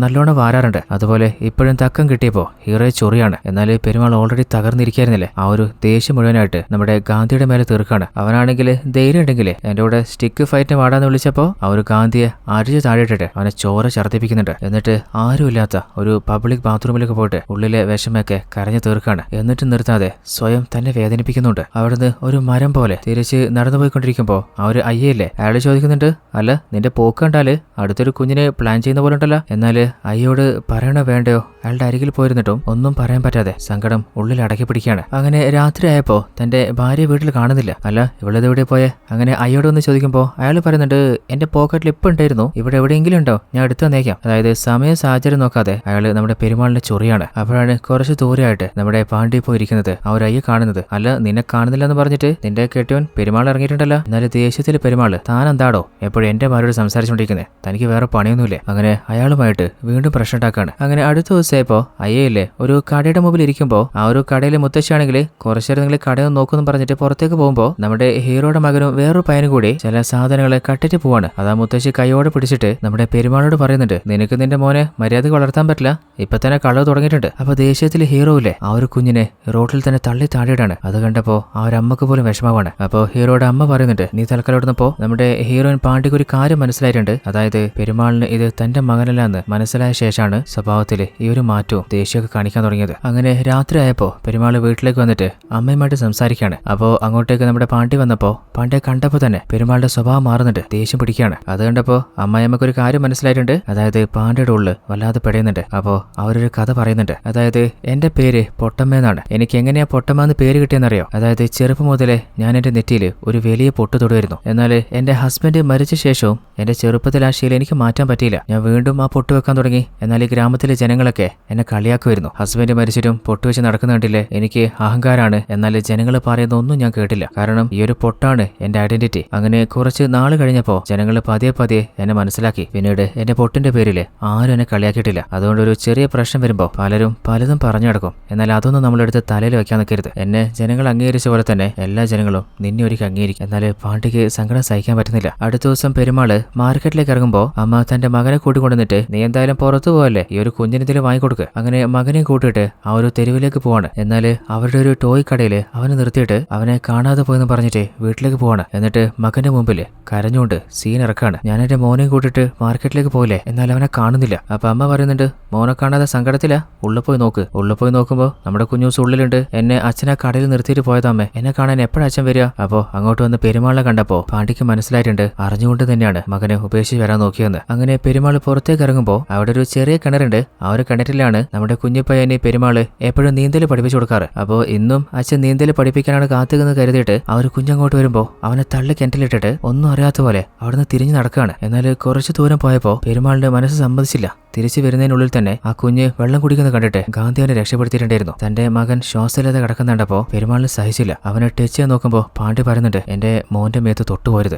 നല്ലോണം വാരാറുണ്ട്. അതുപോലെ ഇപ്പോഴും തക്കം കിട്ടിയപ്പോ ഹീറോയെ ചൊറിയാണ്. എന്നാൽ പെരുമാൾ ഓൾറെഡി തകർന്നിരിക്കായിരുന്നില്ലേ. ആ ഒരു ദേഷ്യം മുഴുവനായിട്ട് നമ്മുടെ ഗാന്ധിയുടെ മേലെ തീർക്കാണ്. അവനാണെങ്കിൽ ധൈര്യം ഉണ്ടെങ്കിൽ എന്റെ കൂടെ സ്റ്റിക്ക് ഫൈറ്റ് വാടാന്ന് വിളിച്ചപ്പോ ആ ഒരു ഗാന്ധിയെ അരിച്ച് താഴെയിട്ടിട്ട് അവനെ ചോര ഛർദ്ദിപ്പിക്കുന്നുണ്ട്. എന്നിട്ട് ആരുമില്ലാത്ത ഒരു പബ്ലിക് ബാത്റൂമിലേക്ക് പോയിട്ട് ഉള്ളിലെ വിഷമൊക്കെ കരഞ്ഞു തീർക്കാണ്. എന്നിട്ട് നിർത്താതെ സ്വയം തന്നെ വേദനിപ്പിക്കുന്നുണ്ട്. അവിടുന്ന് ഒരു മരം പോലെ തിരിച്ച് നടന്നു പോയിക്കൊണ്ടിരിക്കുമ്പോ ആ ഒരു അയ്യയില്ലേ, അയാൾ ചോദിക്കുന്നുണ്ട്, അല്ല നിന്റെ പോക്ക് കണ്ടാല് അടുത്തൊരു കുഞ്ഞിനെ പ്ലാൻ ചെയ്യുന്ന പോലെ ഉണ്ടല്ലോ. എന്നാല് അയ്യോട് പറയണോ വേണ്ടയോ? അയാളുടെ അരികിൽ പോയിരുന്നിട്ടും ഒന്നും പറയാൻ പറ്റാതെ സങ്കടം ഉള്ളിൽ അടക്കി പിടിക്കുകയാണ്. അങ്ങനെ രാത്രി ആയപ്പോ തന്റെ ഭാര്യ വീട്ടിൽ കാണുന്നില്ല. അല്ല ഇവളത് എവിടെ പോയെ? അങ്ങനെ അയ്യോട് ഒന്ന് ചോദിക്കുമ്പോ അയാൾ പറയുന്നുണ്ട്, എന്റെ പോക്കറ്റിൽ ഇപ്പൊ ഉണ്ടായിരുന്നു, ഇവിടെ എവിടെയെങ്കിലും ഉണ്ടോ, ഞാൻ എടുത്തു തന്നേക്കാം. അതായത് സമയ സാഹചര്യം നോക്കാതെ അയാൾ നമ്മുടെ പെരുമാളിന്റെ ചൊറിയാണ്. അപ്പോഴാണ് കുറച്ച് ദൂരെയായിട്ട് നമ്മുടെ പാണ്ഡി പോയിരിക്കുന്നത് ആ ഒരു അയ്യ കാണുന്നത്. അല്ല നിന്നെ കാണുന്നില്ല എന്ന് പറഞ്ഞിട്ട് നിന്റെ കെട്ടിയോൻ പെരുമാൾ ഇറങ്ങിയിട്ടുണ്ടല്ലോ. എന്നാലും ദേഷ്യത്തിൽ പെരുമാള് താൻ എന്താടോ എപ്പോഴും എന്റെ ഭാര്യയോട് സംസാരിച്ചുകൊണ്ടിരിക്കുന്നത്, തനിക്ക് വേറെ പണിയൊന്നുമില്ലേ? അങ്ങനെ അയാളുമായിട്ട് വീണ്ടും പ്രശ്നം ഉണ്ടാക്കാണ്. അങ്ങനെ അടുത്ത ദിവസമായപ്പോ അയ്യയില്ലേ ഒരു കടയുടെ മുമ്പിൽ ഇരിക്കുമ്പോ ആ ഒരു കടയിലെ മുത്തശ്ശിയാണെങ്കിൽ കുറച്ചേരം നിങ്ങൾ കടയൊന്നും നോക്കുമെന്ന് പറഞ്ഞിട്ട് പുറത്തേക്ക് പോകുമ്പോ നമ്മുടെ ഹീറോയുടെ മകനും വേറൊരു പയ്യനും കൂടി ചില സാധനങ്ങളെ കട്ടിട്ട് പോവാണ്. അതാ മുത്തശ്ശി കൈയോടെ പിടിച്ചിട്ട് നമ്മുടെ പെരുമാളോട് പറയുന്നുണ്ട്, നിനക്ക് നിന്റെ മോനെ മര്യാദക്ക് വളർത്താൻ പറ്റില്ല, ഇപ്പൊ തന്നെ കളവ് തുടങ്ങിയിട്ടുണ്ട്. അപ്പൊ ദേഷ്യത്തിൽ ഹീറോ ഇല്ലേ ആ ഒരു കുഞ്ഞിനെ റോഡിൽ തന്നെ തള്ളി താഴെയിടാണ്. അത് കണ്ടപ്പോ ആ ഒരു അമ്മക്ക് പോലും വിഷമമാണ്. അപ്പോ ഹീറോയുടെ അമ്മ പറയുന്നുണ്ട്, നീ തൽക്കാലം ഇടുന്നപ്പോ നമ്മുടെ ഹീറോയിൻ പാണ്ഡിക്ക് ഒരു കാര്യം മനസ്സിലായിട്ടുണ്ട്. അതായത് പെരുമാളിന് ഇത് തന്റെ മകനല്ല എന്ന് മനസ്സിലായ ശേഷമാണ് സ്വഭാവത്തില് ഈ ഒരു മാറ്റവും ദേഷ്യമൊക്കെ കാണിക്കാൻ തുടങ്ങിയത്. അങ്ങനെ രാത്രി ആയപ്പോ പെരുമാള് വീട്ടിലേക്ക് വന്നിട്ട് അമ്മയുമായിട്ട് സംസാരിക്കുകയാണ്. അപ്പോ അങ്ങോട്ടേക്ക് നമ്മുടെ പാണ്ഡി വന്നപ്പോ പാണ്ഡ്യെ കണ്ടപ്പോ തന്നെ പെരുമാളുടെ സ്വഭാവം മാറുന്നുണ്ട്, ദേഷ്യം പിടിക്കുകയാണ്. അത് കണ്ടപ്പോ അമ്മയമ്മക്ക് ഒരു കാര്യം മനസ്സിലായിട്ടുണ്ട്. അതായത് പാണ്ഡ്യയുടെ ഉള്ളിൽ വല്ലാതെ പെടയുന്നുണ്ട്. അപ്പോ അവരൊരു കഥ പറയുന്നുണ്ട്. അതായത് എന്റെ പേര് പൊട്ടമ്മയെന്നാണ്. എനിക്ക് എങ്ങനെയാ പൊട്ടമ്മ എന്ന് പേര് കിട്ടിയെന്നറിയോ? അതായത് ചെറുപ്പം മുതലേ ഞാൻ എന്റെ നെറ്റിയിൽ ഒരു വലിയ പൊട്ട് തൊടുമായിരുന്നു. എന്നാൽ എന്റെ ഹസ്ബൻഡ് മരിച്ച ശേഷവും എന്റെ ചെറുപ്പത്തിൽ ആ ശീലം എനിക്ക് മാറ്റാൻ പറ്റിയില്ല. ഞാൻ വീണ്ടും ആ പൊട്ട് വെക്കാൻ തുടങ്ങി. എന്നാൽ ഈ ഗ്രാമത്തിലെ ജനങ്ങളൊക്കെ എന്നെ കളിയാക്കുമായിരുന്നു. ഹസ്ബൻഡ് മരിച്ചിട്ടും പൊട്ട് വെച്ച് നടക്കുന്ന കണ്ടില്ലേ, എനിക്ക് അഹങ്കാരാണ്. എന്നാൽ ജനങ്ങൾ പറയുന്ന ഒന്നും ഞാൻ കേട്ടില്ല. കാരണം ഈ ഒരു പൊട്ടാണ് എന്റെ ഐഡന്റിറ്റി. അങ്ങനെ കുറച്ച് നാൾ കഴിഞ്ഞപ്പോ ജനങ്ങൾ പതിയെ പതിയെ എന്നെ മനസ്സിലാക്കി. പിന്നീട് എന്റെ പൊട്ടിന്റെ പേരില് ആരും എന്നെ കളിയാക്കിയിട്ടില്ല. അതുകൊണ്ട് ഒരു ചെറിയ പ്രശ്നം വരുമ്പോ പലരും പലതും പറഞ്ഞു നടക്കും. എന്നാൽ അതൊന്നും നമ്മളെടുത്ത് തലയിൽ വെക്കാൻ നിൽക്കരുത്. എന്നെ ജനങ്ങൾ അംഗീകരിച്ച പോലെ തന്നെ എല്ലാ ജനങ്ങളും നിന്നെ ഒരിക്കൽ അംഗീകരിക്കും. എന്നാൽ പാണ്ഡിക്ക് സങ്കടം സഹിക്കാൻ പറ്റുന്നില്ല. അടുത്ത ദിവസം പെരുമാള് മാർക്കറ്റിലേക്ക് ഇറങ്ങുമ്പോൾ അമ്മ തന്റെ മകനെ കൂട്ടിക്കൊണ്ടുവന്നിട്ട്, നീ എന്തായാലും പുറത്തു പോവല്ലേ, ഈ ഒരു കുഞ്ഞിനെന്തെങ്കിലും വാങ്ങിക്കൊടുക്ക്. അങ്ങനെ മകനെ കൂട്ടിയിട്ട് ആ ഒരു തെരുവിലേക്ക് പോവാണ്. എന്നാൽ അവരുടെ ഒരു ടോയ് കടയില് അവനെ നിർത്തിയിട്ട് അവനെ കാണാതെ പോയെന്ന് പറഞ്ഞിട്ട് വീട്ടിലേക്ക് പോവാണ്. എന്നിട്ട് മകന്റെ മുമ്പിൽ കരഞ്ഞുകൊണ്ട് സീൻ ഇറക്കാണ്. ഞാൻ എന്റെ മോനെയും കൂട്ടിട്ട് മാർക്കറ്റിലേക്ക് പോയില്ലേ, എന്നാൽ അവനെ കാണുന്നില്ല. അപ്പൊ അമ്മ പറയുന്നുണ്ട്, മോനെ കാണാതെ സങ്കടത്തില്ല, ഉള്ളിൽ പോയി നോക്ക്. ഉള്ളിൽ പോയി നോക്കുമ്പോ നമ്മുടെ കുഞ്ഞൂസ് ഉള്ളിലുണ്ട്. എന്നെ അച്ഛനെ കടയിൽ നിർത്തിയിട്ട് പോയതാമ്മേ, എന്നെ കാണാൻ എപ്പോഴാ അച്ഛൻ വരിക? അപ്പോ അങ്ങോട്ട് വന്ന് പെരുമാളിനെ കണ്ടപ്പോ പാണ്ഡിക്ക് മനസ്സിലായിട്ടുണ്ട് അറിഞ്ഞുകൊണ്ട് തന്നെയാണ് മകനെ ഉപേക്ഷിച്ച് വരാൻ നോക്കിയെന്ന്. അങ്ങനെ പെരുമാൾ പുറത്തേക്ക് ഇറങ്ങുമ്പോൾ അവിടെ ഒരു ചെറിയ കിണറുണ്ട്. ആ ഒരു കിണറ്റിലാണ് നമ്മുടെ കുഞ്ഞിപ്പയ്യനെ പെരുമാള് എപ്പോഴും നീന്തൽ പഠിപ്പിച്ചു കൊടുക്കാറ്. അപ്പോ ഇന്നും അച്ഛൻ നീന്തൽ പഠിപ്പിക്കാനാണ് കാത്തുകെന്ന് കരുതിയിട്ട് ആ ഒരു കുഞ്ഞങ്ങോട്ട് വരുമ്പോ അവനെ തള്ളി കിണറ്റിലിട്ടിട്ട് ഒന്നും അറിയാത്ത പോലെ അവിടുന്ന് തിരിഞ്ഞു നടക്കുകയാണ്. എന്നാൽ കുറച്ചു ദൂരം പോയപ്പോ പെരുമാളിന്റെ മനസ്സ് സമ്മതിച്ചില്ല. തിരിച്ചു വരുന്നതിനുള്ളിൽ തന്നെ ആ കുഞ്ഞ് വെള്ളം കുടിക്കുന്നത് കണ്ടിട്ട് ഗാന്ധി അവനെ രക്ഷപ്പെടുത്തിയിട്ടുണ്ടായിരുന്നു. തന്റെ മകൻ ശ്വാസമില്ലാതെ കിടക്കുന്നുണ്ടപ്പോ പെരുമാളിന് സഹിച്ചില്ല. അവനെ ടച്ച് ചെയ്യാൻ നോക്കുമ്പോ പാണ്ഡ്യ പറയുന്നുണ്ട്, എന്റെ മോന്റെ മേത്ത് തൊട്ടുപോരുത്,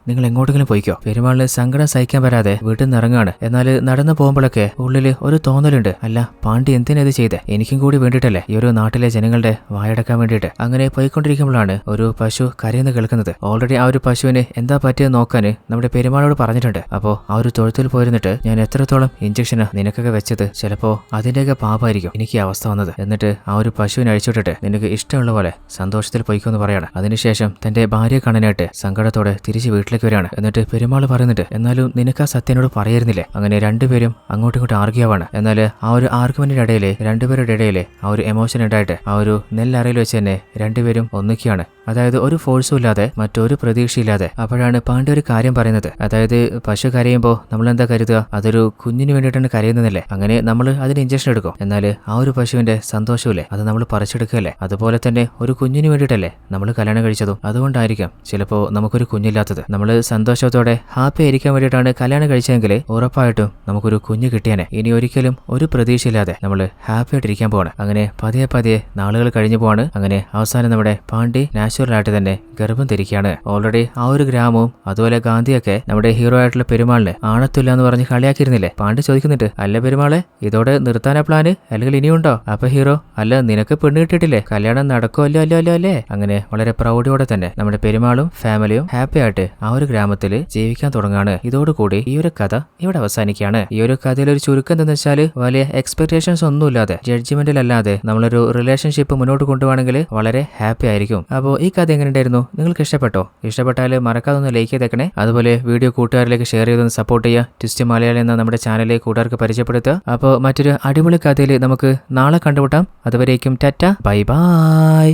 നിങ്ങൾ എങ്ങോട്ടെങ്കിലും പോയിക്കോ. പെരുമാളിന് സങ്കടം സഹിക്കാൻ വരാതെ വീട്ടിൽ നിന്ന് ഇറങ്ങാണ്. എന്നാൽ നടന്നു പോകുമ്പോഴൊക്കെ ഉള്ളില് ഒരു തോന്നലുണ്ട്, അല്ല പാണ്ഡ്യ എന്തിനാ ഇത് ചെയ്തേ? എനിക്കും കൂടി വേണ്ടിയിട്ടല്ലേ, ഈ ഒരു നാട്ടിലെ ജനങ്ങളുടെ വായടക്കാൻ വേണ്ടിയിട്ട്. അങ്ങനെ പോയിക്കൊണ്ടിരിക്കുമ്പോഴാണ് ഒരു പശു കരയെന്ന് കേൾക്കുന്നത്. ഓൾറെഡി ആ ഒരു പശുവിന് എന്താ പറ്റിയെന്ന് നോക്കാന് നമ്മുടെ പെരുമാളോട് പറഞ്ഞിട്ടുണ്ട്. അപ്പോ ആ ഒരു തൊഴുത്തിൽ പോയിരുന്നിട്ട്, ഞാൻ എത്രത്തോളം ഇഞ്ചക്ഷൻ നിനക്കൊക്കെ വെച്ചത് ചിലപ്പോ അതിന്റെയൊക്കെ പാപമായിരിക്കും എനിക്ക് ഈ അവസ്ഥ വന്നത്. എന്നിട്ട് ആ ഒരു പശുവിനെ അഴിച്ചുവിട്ടിട്ട് നിനക്ക് ഇഷ്ടമുള്ള പോലെ സന്തോഷത്തിൽ പോയിക്കോന്ന് പറയാണ്. അതിനുശേഷം തന്റെ ഭാര്യയെ കാണാനായിട്ട് സങ്കടത്തോടെ തിരിച്ച് വീട്ടിലേക്ക് വരികയാണ്. എന്നിട്ട് പെരുമാൾ പറയുന്നുണ്ട്, എന്നാലും നിനക്ക് ആ സത്യനോട് പറയായിരുന്നില്ലേ? അങ്ങനെ രണ്ടുപേരും അങ്ങോട്ടും ഇങ്ങോട്ടും ആർഗ്യാവാണ്. എന്നാൽ ആ ഒരു ആർഗ്യുമെന്റിന്റെ ഇടയില് രണ്ടുപേരുടെ ഇടയില് ആ ഒരു എമോഷൻ ഉണ്ടായിട്ട് ആ ഒരു നെല്ലറയിൽ വെച്ച് തന്നെ രണ്ടുപേരും ഒന്നിക്കുകയാണ്. അതായത് ഒരു ഫോഴ്സും ഇല്ലാതെ, മറ്റൊരു പ്രതീക്ഷയില്ലാതെ. അപ്പോഴാണ് പാണ്ഡ്യ ഒരു കാര്യം പറയുന്നത്. അതായത് പശു കരയുമ്പോൾ നമ്മൾ എന്താ കരുതുക, അതൊരു കുഞ്ഞിന് വേണ്ടിയിട്ടാണ് കരയുന്നതല്ലേ? അങ്ങനെ നമ്മൾ അതിന് ഇഞ്ചക്ഷൻ എടുക്കും. എന്നാൽ ആ ഒരു പശുവിന്റെ സന്തോഷമില്ലേ, അത് നമ്മൾ പറിച്ചെടുക്കുകയല്ലേ? അതുപോലെ തന്നെ ഒരു കുഞ്ഞിന് വേണ്ടിയിട്ടല്ലേ നമ്മൾ കല്യാണം കഴിച്ചതും. അതുകൊണ്ടായിരിക്കാം ചിലപ്പോൾ നമുക്കൊരു കുഞ്ഞില്ലാത്തത്. നമ്മൾ സന്തോഷത്തോടെ ഹാപ്പി ആയിരിക്കാൻ വേണ്ടിയിട്ടാണ് കല്യാണം കഴിച്ചതെങ്കിൽ ഉറപ്പായിട്ടും നമുക്കൊരു കുഞ്ഞ് കിട്ടിയാനെ. ഇനി ഒരിക്കലും ഒരു പ്രതീക്ഷയില്ലാതെ നമ്മൾ ഹാപ്പി ആയിട്ടിരിക്കാൻ പോവാണ്. അങ്ങനെ പതിയെ പതിയെ നാളുകൾ കഴിഞ്ഞു പോവാണ്. അങ്ങനെ അവസാനം നമ്മുടെ പാണ്ഡ്യ നാച്ചുറലായിട്ട് തന്നെ ഗർഭം ധരിക്കുകയാണ്. ഓൾറെഡി ആ ഒരു ഗ്രാമവും അതുപോലെ ഗാന്ധിയൊക്കെ നമ്മുടെ ഹീറോ ആയിട്ടുള്ള പെരുമാളിന് ആണത്തില്ല എന്ന് പറഞ്ഞ് കളിയാക്കിയിരുന്നില്ലേ? പാണ്ഡ്യ ചോദിക്കുന്നുണ്ട്, അല്ല പെരുമാളെ, ഇതോടെ നിർത്താനാ പ്ലാന്, അല്ലെങ്കിൽ ഇനിയുണ്ടോ? അപ്പൊ ഹീറോ, അല്ല നിനക്ക് പെണ്ണ് കിട്ടിയിട്ടില്ലേ, കല്യാണം നടക്കോ അല്ലേ? അങ്ങനെ വളരെ പ്രൗഢിയോടെ തന്നെ നമ്മുടെ പെരുമാളും ഫാമിലിയും ഹാപ്പി ആയിട്ട് ആ ഒരു ഗ്രാമത്തിൽ ജീവിക്കാൻ തുടങ്ങാണ്. ഇതോടുകൂടി ഈ ഒരു കഥ ഇവിടെ അവസാനിക്കുകയാണ്. ഈ ഒരു കഥയിൽ ഒരു ചുരുക്കം എന്താണെന്ന് വെച്ചാൽ, വലിയ എക്സ്പെക്ടേഷൻസ് ഒന്നുമില്ലാതെ, ജഡ്ജ്മെന്റിലല്ലാതെ നമ്മളൊരു റിലേഷൻഷിപ്പ് മുന്നോട്ട് കൊണ്ടുപോകണമെങ്കിൽ വളരെ ഹാപ്പി ആയിരിക്കും. അപ്പോൾ ഈ കഥ എങ്ങനെയുണ്ടായിരുന്നു? നിങ്ങൾക്ക് ഇഷ്ടപ്പെട്ടോ? ഇഷ്ടപ്പെട്ടാൽ മറക്കാതെ ഒന്ന് ലൈക്ക് ചെയ്തേക്കണേ. അതുപോലെ വീഡിയോ കൂട്ടുകാരിലേക്ക് ഷെയർ ചെയ്തൊന്ന് സപ്പോർട്ട് ചെയ്യുക. ട്വിസ്റ്റ് മലയാളം എന്ന നമ്മുടെ ചാനലിലെ കൂട്ടുകാർക്ക് പരിചയപ്പെടുത്തുക. അപ്പോൾ മറ്റൊരു അടിപൊളി കഥയിൽ നമുക്ക് നാളെ കണ്ടുമുട്ടാം. അതുവരേക്കും ടാറ്റ, ബൈ ബൈ.